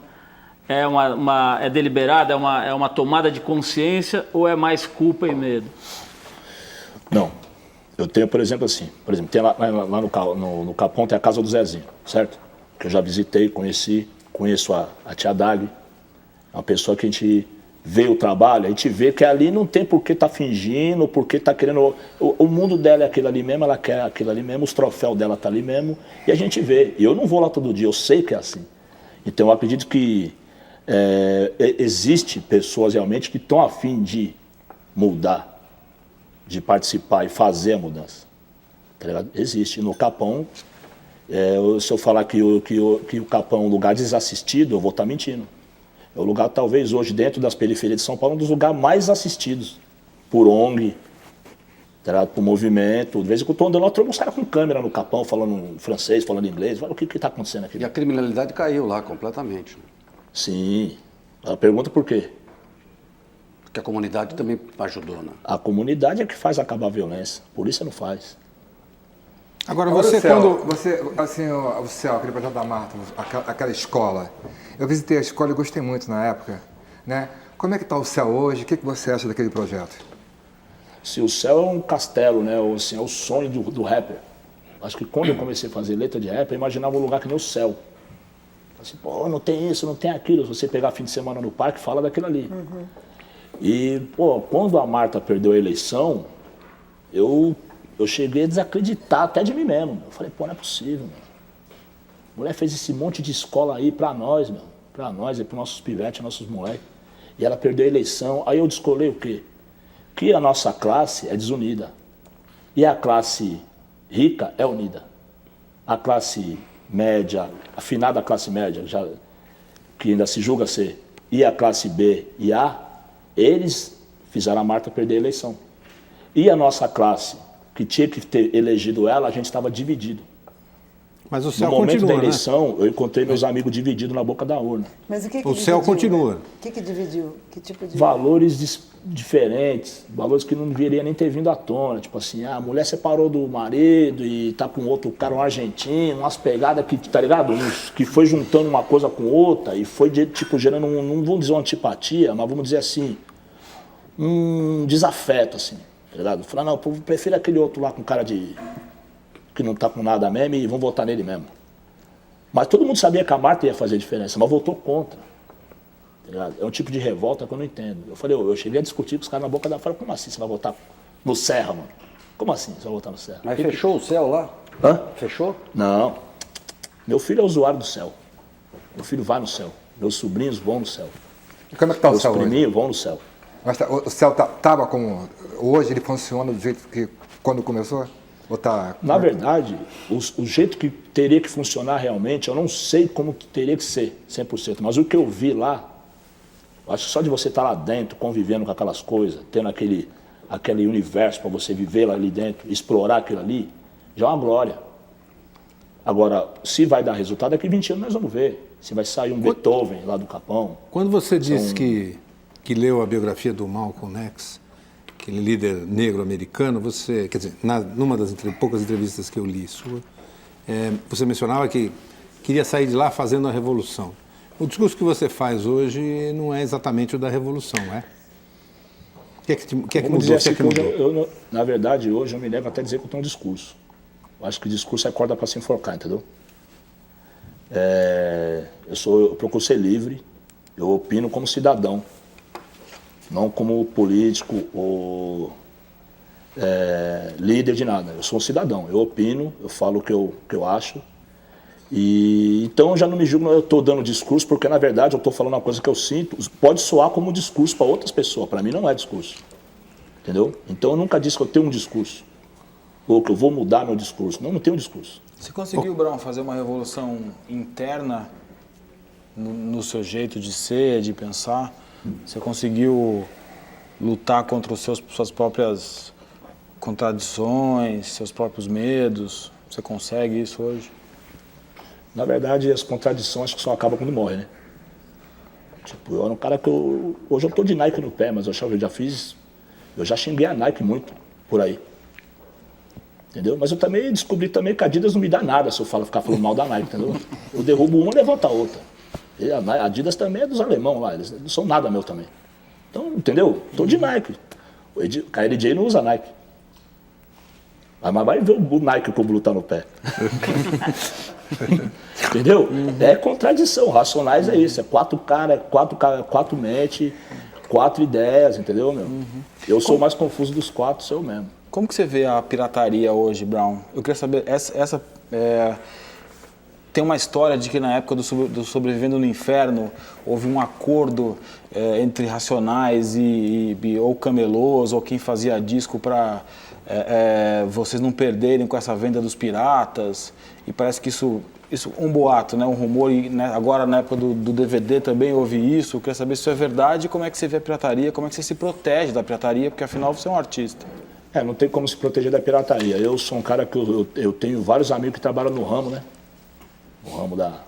é deliberada, é uma tomada de consciência ou é mais culpa e medo? Não. Eu tenho, por exemplo, tem lá no Capão tem a casa do Zezinho, certo? Que eu já visitei, conheço a tia Dag, uma pessoa que a gente vê o trabalho, a gente vê que ali não tem por que tá fingindo, por que tá querendo... O mundo dela é aquilo ali mesmo, ela quer aquilo ali mesmo, os troféus dela tá ali mesmo, e a gente vê. E eu não vou lá todo dia, eu sei que é assim. Então eu acredito que existe pessoas realmente que estão a fim de mudar, de participar e fazer a mudança. Tá ligado? Existe. No Capão, se eu falar que o Capão é um lugar desassistido, eu vou estar mentindo. É o lugar, talvez, hoje, dentro das periferias de São Paulo, um dos lugares mais assistidos por ONG, tá, por movimento. De vez em quando eu estou andando lá, trouxe uns caras com câmera no Capão, falando francês, falando inglês. Fala, o que está acontecendo aqui? E a criminalidade caiu lá completamente. Sim. Ela pergunta por quê? Porque a comunidade também ajudou, né? A comunidade é que faz acabar a violência. A polícia não faz. Agora você, o CEL, aquele projeto da Marta, aquela escola, eu visitei a escola e gostei muito na época, né? Como é que está o CEL hoje? O que você acha daquele projeto? Se o CEL é um castelo, né? Assim, é o sonho do rapper. Acho que quando eu comecei a fazer letra de rap, eu imaginava um lugar que nem o CEL. Assim, pô, não tem isso, não tem aquilo. Se você pegar fim de semana no parque, fala daquilo ali. Uhum. E, pô, quando a Marta perdeu a eleição, eu cheguei a desacreditar até de mim mesmo. Eu falei, pô, não é possível, meu. A mulher fez esse monte de escola aí pra nós, meu. Pra nós, pros nossos pivetes, nossos moleques. E ela perdeu a eleição. Aí eu descolei o quê? Que a nossa classe é desunida. E a classe rica é unida. A classe média, afinada classe média, que ainda se julga ser, e a classe B e A, eles fizeram a Marta perder a eleição. E a nossa classe, que tinha que ter elegido ela, a gente estava dividido. Mas o céu no momento continua, da eleição, eu encontrei meus amigos divididos na boca da urna. Mas o que O céu dividiu, continua. né? O que dividiu? Que tipo de... Valores diferentes, valores que não deveria nem ter vindo à tona. Tipo assim, a mulher separou do marido e tá com outro cara, um argentino, umas pegadas que, tá ligado? Que foi juntando uma coisa com outra e foi, tipo, gerando, não vamos dizer uma antipatia, mas vamos dizer assim, um desafeto, assim, tá ligado? Falar, não, eu prefiro aquele outro lá com cara de... que não tá com nada mesmo e vão votar nele mesmo. Mas todo mundo sabia que a Marta ia fazer diferença, mas votou contra. Tá ligado? É um tipo de revolta que eu não entendo. Eu falei, eu cheguei a discutir com os caras na boca da fala, como assim você vai votar no Serra, mano? Como assim você vai votar no Serra? Mas fechou o céu lá? Hã? Fechou? Não. Meu filho é usuário do céu. Meu filho vai no céu. Meus sobrinhos vão no céu. E como é que está o Meus céu hoje? priminhos vão no céu. Mas o céu estava como... Hoje ele funciona do jeito que quando começou? Ou tá... Na verdade, o jeito que teria que funcionar realmente, eu não sei como que teria que ser, 100%. Mas o que eu vi lá, acho que só de você estar lá dentro, convivendo com aquelas coisas, tendo aquele universo para você viver lá ali dentro, explorar aquilo ali, já é uma glória. Agora, se vai dar resultado, daqui 20 anos nós vamos ver. Se vai sair um Beethoven lá do Capão. Quando você disse que leu a biografia do Malcolm X, aquele líder negro americano, você, quer dizer, numa das poucas entrevistas que eu li sua, você mencionava que queria sair de lá fazendo a revolução. O discurso que você faz hoje não é exatamente o da revolução, é? O que é que mudou? Assim, eu, na verdade, hoje eu me levo até a dizer que eu tenho um discurso. Eu acho que o discurso é corda para se enforcar, entendeu? Eu procuro ser livre, eu opino como cidadão. Não como político ou líder de nada. Eu sou um cidadão, eu opino, eu falo o que eu acho. E então eu já não me julgo, eu estou dando discurso, porque na verdade eu estou falando uma coisa que eu sinto. Pode soar como discurso para outras pessoas, para mim não é discurso. Entendeu? Então eu nunca disse que eu tenho um discurso, ou que eu vou mudar meu discurso. Não tenho um discurso. Você conseguiu, Brown, fazer uma revolução interna no seu jeito de ser, de pensar? Você conseguiu lutar contra suas próprias contradições, seus próprios medos? Você consegue isso hoje? Na verdade, as contradições acho que só acabam quando morre, né? Tipo, eu era um cara que hoje eu tô de Nike no pé, mas eu já xinguei a Nike muito por aí. Entendeu? Mas eu também descobri também que a Adidas não me dá nada se eu ficar falando mal da Nike, entendeu? Eu derrubo uma e levanto a outra. E a Adidas também é dos alemão lá, eles não são nada meu também. Então, entendeu? Tô de Nike. O KLJ não usa Nike. Mas vai ver o Nike que o Blue tá no pé. Entendeu? É contradição. Racionais é isso. É quatro mentes, 4 ideias, entendeu, meu? Eu sou o mais confuso dos 4, sou eu mesmo. Como que você vê a pirataria hoje, Brown? Eu queria saber, tem uma história de que na época do Sobrevivendo no Inferno houve um acordo entre Racionais ou camelôs ou quem fazia disco para vocês não perderem com essa venda dos piratas. E parece que isso um boato, né? Um rumor. E né, agora na época do DVD também houve isso. Eu queria saber se isso é verdade e como é que você vê a pirataria, como é que você se protege da pirataria, porque afinal você é um artista. Não tem como se proteger da pirataria. Eu sou um cara que eu tenho vários amigos que trabalham no ramo, né? No ramo da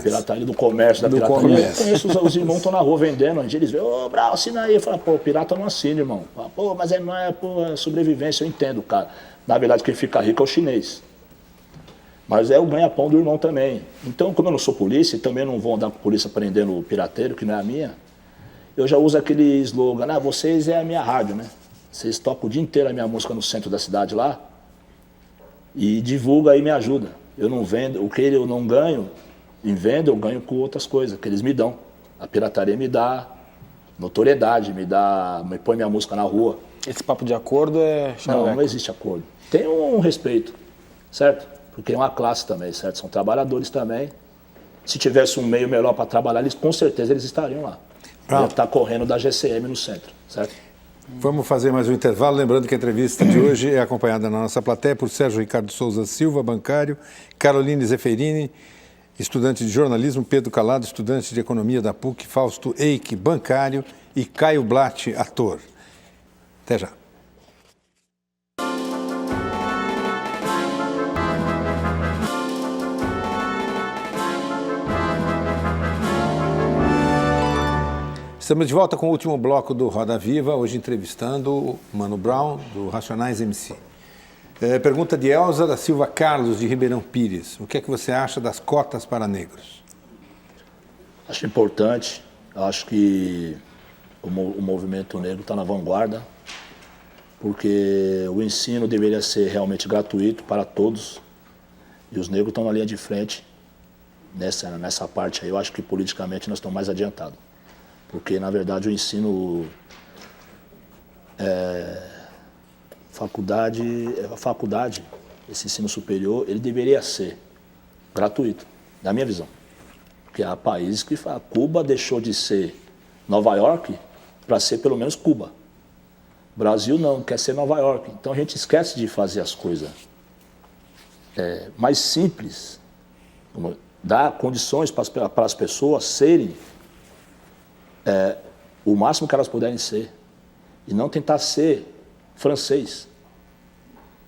pirataria, do comércio, da pirataria. Eu conheço os irmãos que estão na rua vendendo, eles veem, ô, Brau, assina aí. Eu falo, pô, pirata não assina, irmão. Pô, mas não é sobrevivência, eu entendo, cara. Na verdade, quem fica rico é o chinês. Mas é o ganha-pão do irmão também. Então, como eu não sou polícia, e também não vou andar com a polícia prendendo o pirateiro, que não é a minha, eu já uso aquele slogan, vocês é a minha rádio, né? Vocês tocam o dia inteiro a minha música no centro da cidade lá e divulga e me ajuda. Eu não vendo, o que eu não ganho em venda, eu ganho com outras coisas que eles me dão. A pirataria me dá notoriedade, me põe minha música na rua. Esse papo de acordo é chaveco? Não existe acordo. Tem um respeito, certo? Porque é uma classe também, certo? São trabalhadores também. Se tivesse um meio melhor para trabalhar, eles com certeza eles estariam lá. Ia estar correndo da GCM no centro, certo? Vamos fazer mais um intervalo, lembrando que a entrevista de hoje é acompanhada na nossa plateia por Sérgio Ricardo Souza Silva, bancário, Caroline Zeferini, estudante de jornalismo, Pedro Calado, estudante de economia da PUC, Fausto Eike, bancário e Caio Blatt, ator. Até já. Estamos de volta com o último bloco do Roda Viva, hoje entrevistando o Mano Brown, do Racionais MC. Pergunta de Elza da Silva Carlos, de Ribeirão Pires. O que é que você acha das cotas para negros? Acho importante. Acho que o movimento negro está na vanguarda, porque o ensino deveria ser realmente gratuito para todos, e os negros estão na linha de frente nessa parte aí. Eu acho que politicamente nós estamos mais adiantados, porque na verdade o ensino faculdade, esse ensino superior, ele deveria ser gratuito, na minha visão. Porque há países que falam, Cuba deixou de ser Nova York para ser pelo menos Cuba. O Brasil não, quer ser Nova York. Então a gente esquece de fazer as coisas mais simples, dar condições para as pessoas serem o máximo que elas puderem ser. E não tentar ser francês.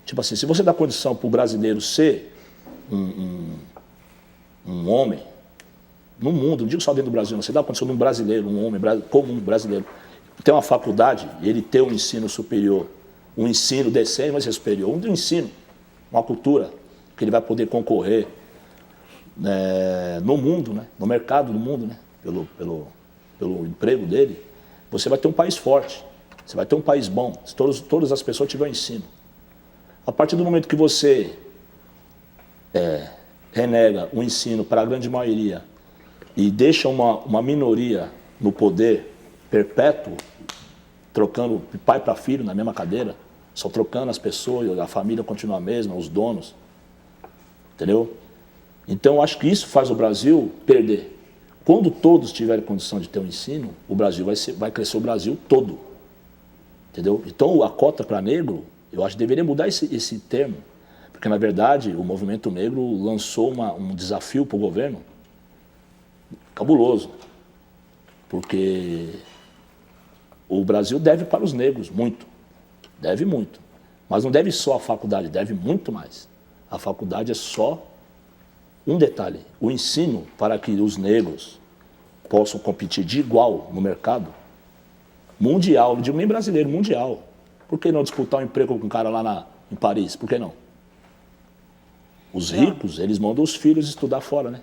Tipo assim, se você dá condição para o brasileiro ser um homem, no mundo, não digo só dentro do Brasil, não, você dá condição de um brasileiro, um homem comum brasileiro, ter uma faculdade, ele ter um ensino superior, um ensino decente, mas é superior, um ensino, uma cultura, que ele vai poder concorrer no mundo, né, no mercado do mundo, né, pelo emprego dele, você vai ter um país forte, você vai ter um país bom, se todas as pessoas tiverem ensino. A partir do momento que você renega o ensino para a grande maioria e deixa uma minoria no poder perpétuo, trocando de pai para filho na mesma cadeira, só trocando as pessoas, a família continua a mesma, os donos, entendeu? Então, acho que isso faz o Brasil perder. Quando todos tiverem condição de ter um ensino, o Brasil vai crescer o Brasil todo, entendeu? Então, a cota para negro, eu acho que deveria mudar esse termo, porque, na verdade, o movimento negro lançou um desafio para o governo cabuloso, porque o Brasil deve para os negros muito, deve muito, mas não deve só a faculdade, deve muito mais. A faculdade é só um detalhe, o ensino para que os negros possam competir de igual no mercado mundial, não digo nem brasileiro, mundial. Por que não disputar um emprego com um cara lá em Paris? Por que não? Os ricos, eles mandam os filhos estudar fora, né?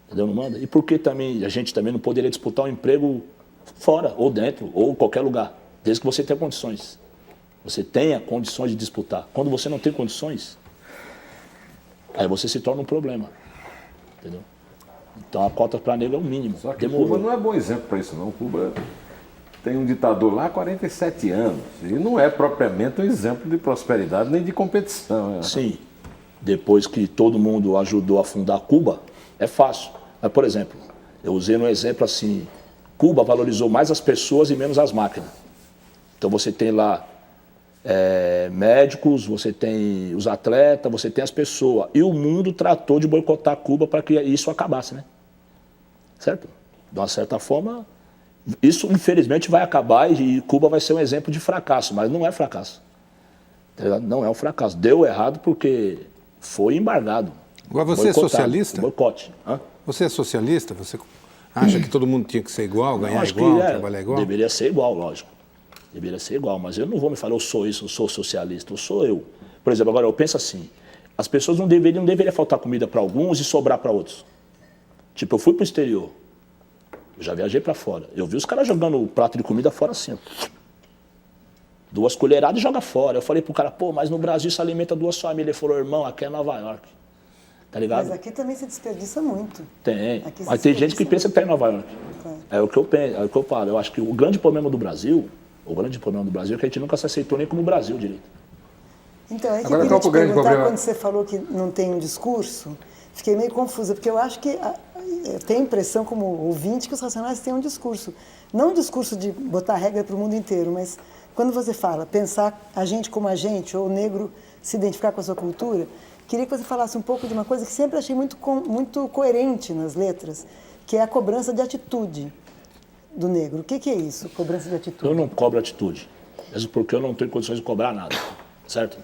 Entendeu? Não manda? E por que também a gente também não poderia disputar um emprego fora, ou dentro, ou em qualquer lugar, desde que você tenha condições. Você tenha condições de disputar. Quando você não tem condições, aí você se torna um problema. Entendeu? Então a cota para negro é o mínimo. Só que Cuba não é bom exemplo para isso, não. Cuba tem um ditador lá há 47 anos. E não é propriamente um exemplo de prosperidade nem de competição. Né? Sim. Depois que todo mundo ajudou a fundar Cuba, é fácil. Mas, por exemplo, eu usei um exemplo assim, Cuba valorizou mais as pessoas e menos as máquinas. Então você tem lá médicos, você tem os atletas, você tem as pessoas. E o mundo tratou de boicotar Cuba para que isso acabasse, né? Certo? De uma certa forma, isso infelizmente vai acabar e Cuba vai ser um exemplo de fracasso, mas não é fracasso. Não é um fracasso. Deu errado porque foi embargado. Agora, você é socialista? Boicote. Você é socialista? Você acha que todo mundo tinha que ser igual, ganhar igual, trabalhar igual? Deveria ser igual, lógico. Deveria ser igual, mas eu não vou me falar, eu sou isso, eu sou socialista, eu sou eu. Por exemplo, agora eu penso assim, as pessoas não deveria faltar comida para alguns e sobrar para outros. Tipo, eu fui para o exterior, eu já viajei para fora, eu vi os caras jogando o prato de comida fora assim, ó. 2 colheradas e joga fora. Eu falei pro cara, pô, mas no Brasil se alimenta 2 famílias. Ele falou, irmão, aqui é Nova York. Tá ligado? Mas aqui também se desperdiça muito. Tem. Mas tem gente que pensa que tá em Nova York. É o que eu penso, é o que eu falo. Eu acho que o grande problema do Brasil é que a gente nunca se aceitou nem como Brasil direito. Então, é que eu queria te perguntar, quando você falou que não tem um discurso, fiquei meio confusa, porque eu acho que eu tenho a impressão, como ouvinte, que os Racionais têm um discurso. Não um discurso de botar regra para o mundo inteiro, mas quando você fala pensar a gente como a gente, ou o negro se identificar com a sua cultura, queria que você falasse um pouco de uma coisa que sempre achei muito coerente nas letras, que é a cobrança de atitude do negro. O que é isso, cobrança de atitude? Eu não cobro atitude, mesmo porque eu não tenho condições de cobrar nada, certo?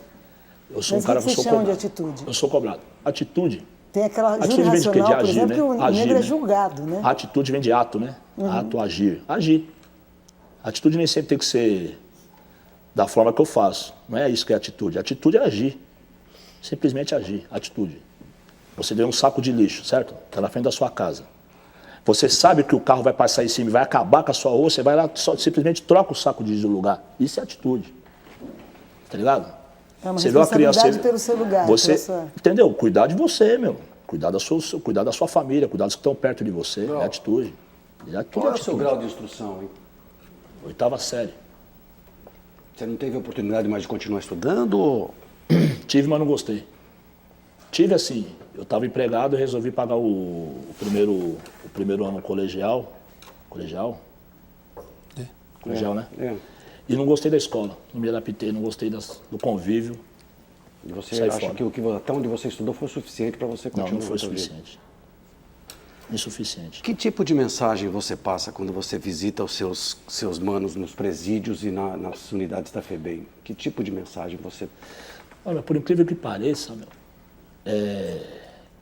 Eu sou um cara que sou cobrado. De atitude? Eu sou cobrado. Atitude. Tem aquela júri racional, por exemplo, que o negro é julgado, né? A atitude vem de ato, né? Ato, agir. Agir. A atitude nem sempre tem que ser da forma que eu faço. Não é isso que é atitude. A atitude é agir. Simplesmente agir. Atitude. Você vê um saco de lixo, certo? Está na frente da sua casa. Você sabe que o carro vai passar em cima e vai acabar com a sua rua, você vai lá só simplesmente troca o saco de lixo do lugar. Isso é atitude. Tá ligado? É uma Você vê uma criança, responsabilidade pelo seu lugar. você, pela sua... entendeu? Cuidar de você, meu. Cuidar da sua família, cuidar dos que estão perto de você. É atitude. Qual é o seu grau de instrução, hein? 8ª série. Você não teve oportunidade mais de continuar estudando? Ou... Tive, mas não gostei. Tive assim, eu estava empregado e resolvi pagar o primeiro ano colegial. Colegial, né? E não gostei da escola, não me adaptei, não gostei do convívio. E você acha que até onde você estudou foi suficiente para você continuar? Não, não foi suficiente. Insuficiente. Que tipo de mensagem você passa quando você visita os seus manos nos presídios e nas unidades da FEBEM? Que tipo de mensagem você... Olha, por incrível que pareça, meu,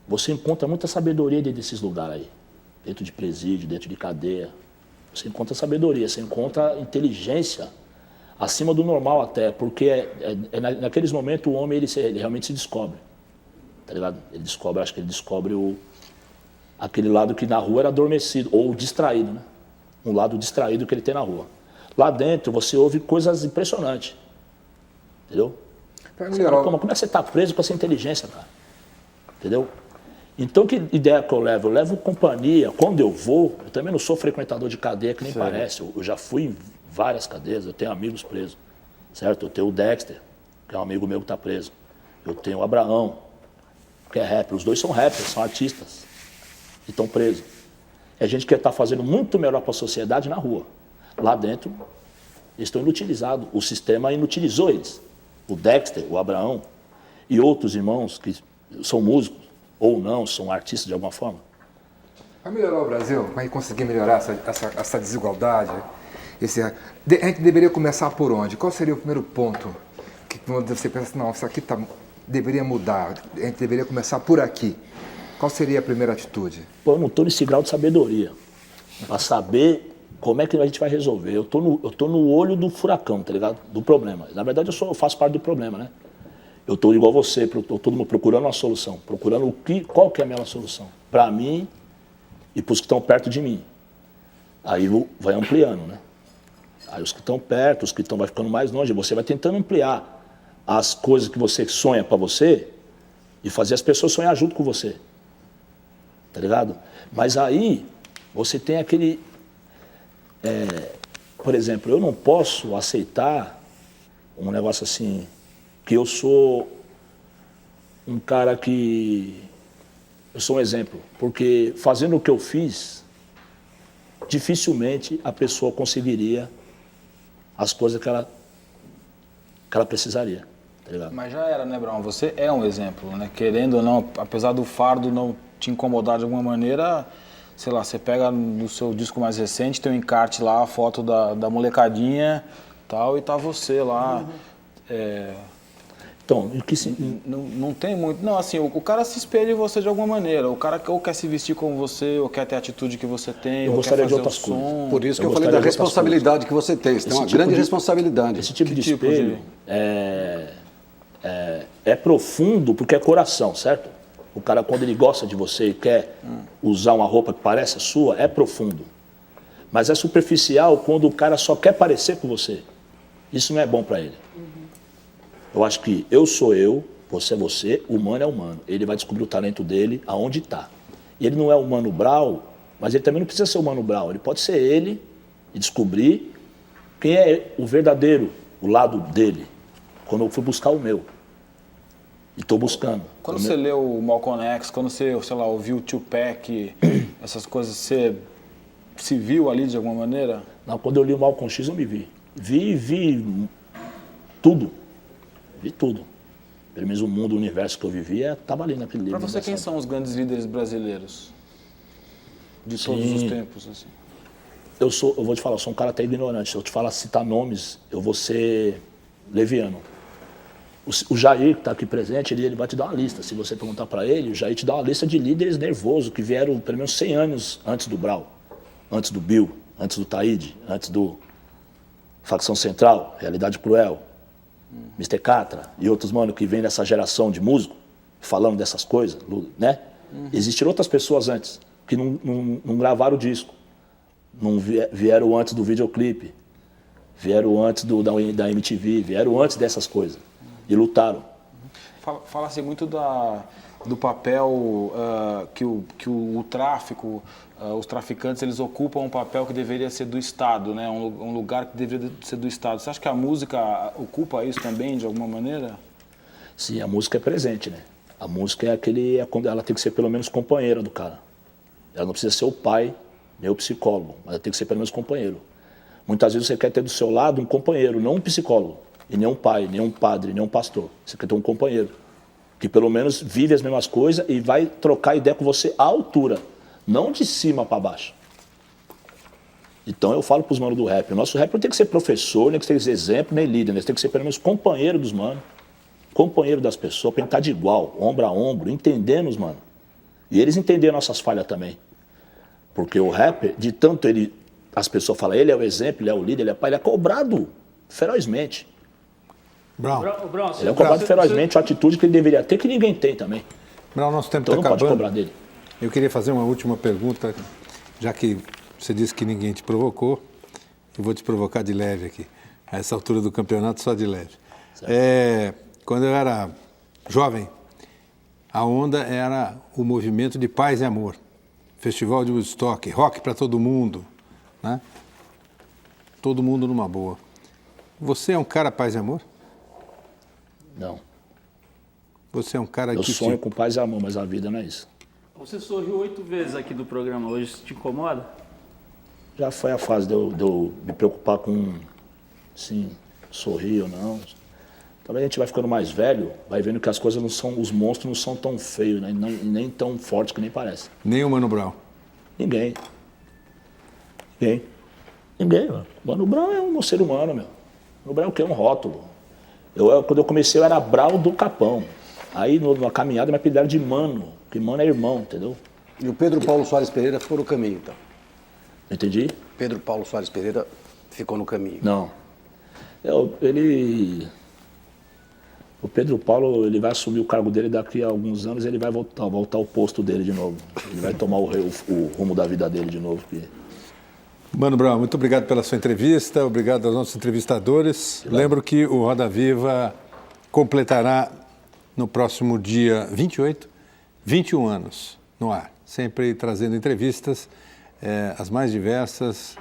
você encontra muita sabedoria dentro desses lugares aí. Dentro de presídio, dentro de cadeia. Você encontra sabedoria, você encontra inteligência acima do normal até, porque naqueles momentos o homem ele realmente se descobre. Tá ligado? Acho que ele descobre aquele lado que na rua era adormecido, ou distraído, né? Um lado distraído que ele tem na rua. Lá dentro você ouve coisas impressionantes. Entendeu? Como é que você está preso com essa inteligência, cara? Entendeu? Então, que ideia que eu levo? Eu levo companhia. Quando eu vou, eu também não sou frequentador de cadeia, que nem parece. Eu já fui em várias cadeias, eu tenho amigos presos, certo? Eu tenho o Dexter, que é um amigo meu que está preso. Eu tenho o Abraão, que é rapper. Os dois são rappers, são artistas e estão presos. É gente que está fazendo muito melhor para a sociedade na rua. Lá dentro, eles estão inutilizados. O sistema inutilizou eles. O Dexter, o Abraão e outros irmãos que são músicos ou não, são artistas de alguma forma. Vai melhorar o Brasil? Vai conseguir melhorar essa desigualdade? A gente deveria começar por onde? Qual seria o primeiro ponto que você pensa assim, não, isso aqui deveria mudar, a gente deveria começar por aqui? Qual seria a primeira atitude? Pô, eu não estou nesse grau de sabedoria para saber como é que a gente vai resolver. Eu tô no olho do furacão, tá ligado? Do problema. Na verdade, eu faço parte do problema, né? Eu estou igual você, estou todo mundo procurando uma solução, procurando qual que é a melhor solução para mim e para os que estão perto de mim. Aí vai ampliando, né? Aí os que estão perto, os que vai ficando mais longe, você vai tentando ampliar as coisas que você sonha para você e fazer as pessoas sonhar junto com você. Tá ligado? Mas aí você tem aquele... por exemplo, eu não posso aceitar um negócio assim, que eu sou um cara que... Eu sou um exemplo, porque fazendo o que eu fiz, dificilmente a pessoa conseguiria as coisas que ela precisaria. Tá ligado? Mas já era, né, Brown? Você é um exemplo, né? Querendo ou não, apesar do fardo não te incomodar de alguma maneira, sei lá, você pega no seu disco mais recente, tem um encarte lá, a foto da molecadinha tal, e tá você lá. Então, não tem muito... Não, assim, o cara se espelha em você de alguma maneira. O cara ou quer se vestir como você, ou quer ter a atitude que você tem, eu ou gostaria quer de fazer outras coisas. Por isso que eu falei da responsabilidade que você tem. Você tem uma grande responsabilidade. Esse tipo de espelho é profundo porque é coração, certo? O cara, quando ele gosta de você e quer usar uma roupa que parece a sua, é profundo. Mas é superficial quando o cara só quer parecer com você. Isso não é bom para ele. Eu acho que eu sou eu, você é você, o humano é humano. Ele vai descobrir o talento dele aonde está. E ele não é o Mano Brown, mas ele também não precisa ser o Mano Brown. Ele pode ser ele e descobrir quem é o verdadeiro, o lado dele, quando eu fui buscar o meu. E estou buscando. Quando você leu o Malcolm X, quando você, sei lá, ouviu o Tupac, essas coisas, você se viu ali de alguma maneira? Não, quando eu li o Malcolm X eu me vi. Vi tudo. Vi tudo. Pelo menos o mundo, o universo que eu vivia, estava ali naquele livro. Para você, quem são os grandes líderes brasileiros? De todos os tempos, assim. Eu vou te falar, eu sou um cara até ignorante. Se eu te falar, citar nomes, eu vou ser leviano. O Jair, que está aqui presente, ele vai te dar uma lista. Se você perguntar para ele, o Jair te dá uma lista de líderes nervosos que vieram pelo menos 100 anos antes do Brau. antes do Bill, antes do Taíde, antes do Facção Central, Realidade Cruel, Mr. Catra e outros, mano, que vêm dessa geração de músico, falando dessas coisas, né? Existiram outras pessoas antes, que não gravaram o disco, não vieram antes do videoclipe, vieram antes da MTV, vieram antes dessas coisas e lutaram. Fala-se muito do papel que o tráfico, os traficantes, eles ocupam um papel que deveria ser do Estado, né? Um lugar que deveria ser do Estado. Você acha que a música ocupa isso também, de alguma maneira? Sim, a música é presente, né? A música ela tem que ser pelo menos companheira do cara. Ela não precisa ser o pai, nem o psicólogo, mas ela tem que ser pelo menos companheiro. Muitas vezes você quer ter do seu lado um companheiro, não um psicólogo, e nem um pai, nem um padre, nem um pastor. Você quer ter um companheiro que pelo menos vive as mesmas coisas e vai trocar ideia com você à altura, não de cima para baixo. Então eu falo para os manos do rap, o nosso rap não tem que ser professor, nem que ser exemplo, nem líder, né? Tem que ser pelo menos companheiro dos manos, companheiro das pessoas, para estar de igual, ombro a ombro, entendendo os manos. E eles entenderam nossas falhas também. Porque o rap, de tanto as pessoas falam, ele é o exemplo, ele é o líder, ele é pai, ele é cobrado ferozmente. Brown. Ele é cobrado ferozmente, a atitude que ele deveria ter, que ninguém tem também. Brown, nosso tempo então está não acabando. Pode cobrar dele. Eu queria fazer uma última pergunta, já que você disse que ninguém te provocou, eu vou te provocar de leve aqui. A essa altura do campeonato, só de leve. Quando eu era jovem, a onda era o movimento de paz e amor. Festival de Woodstock, rock para todo mundo, né? Todo mundo numa boa. Você é um cara paz e amor? Não. Você é um cara eu que... Eu sonho com paz e amor, mas a vida não é isso. Você sorriu 8 vezes aqui do programa hoje, isso te incomoda? Já foi a fase de eu me preocupar com, assim, sorrir ou não. Também a gente vai ficando mais velho, vai vendo que as coisas não são, os monstros não são tão feios, né? nem tão fortes que nem parece. Nem o Mano Brown? Ninguém, mano. Mano Brown é um ser humano, meu. Mano Brown é o quê? Um rótulo. Quando eu comecei, eu era Brown do Capão. Aí, na caminhada, me apelidaram de Mano, porque Mano é irmão, entendeu? E o Pedro Paulo Soares Pereira ficou no caminho, então? Entendi? Pedro Paulo Soares Pereira ficou no caminho. Não. O Pedro Paulo, ele vai assumir o cargo dele daqui a alguns anos e ele vai voltar ao posto dele de novo. Ele vai tomar o rumo da vida dele de novo. Mano Brown, muito obrigado pela sua entrevista, obrigado aos nossos entrevistadores. Lembro que o Roda Viva completará no próximo dia 28, 21 anos no ar, sempre trazendo entrevistas as mais diversas,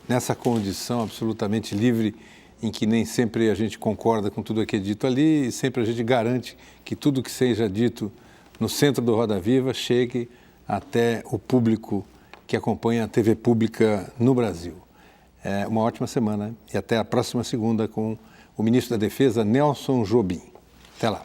nessa condição absolutamente livre, em que nem sempre a gente concorda com tudo que é dito ali e sempre a gente garante que tudo que seja dito no centro do Roda Viva chegue até o público que acompanha a TV pública no Brasil. Uma ótima semana e até a próxima segunda com o ministro da Defesa, Nelson Jobim. Até lá.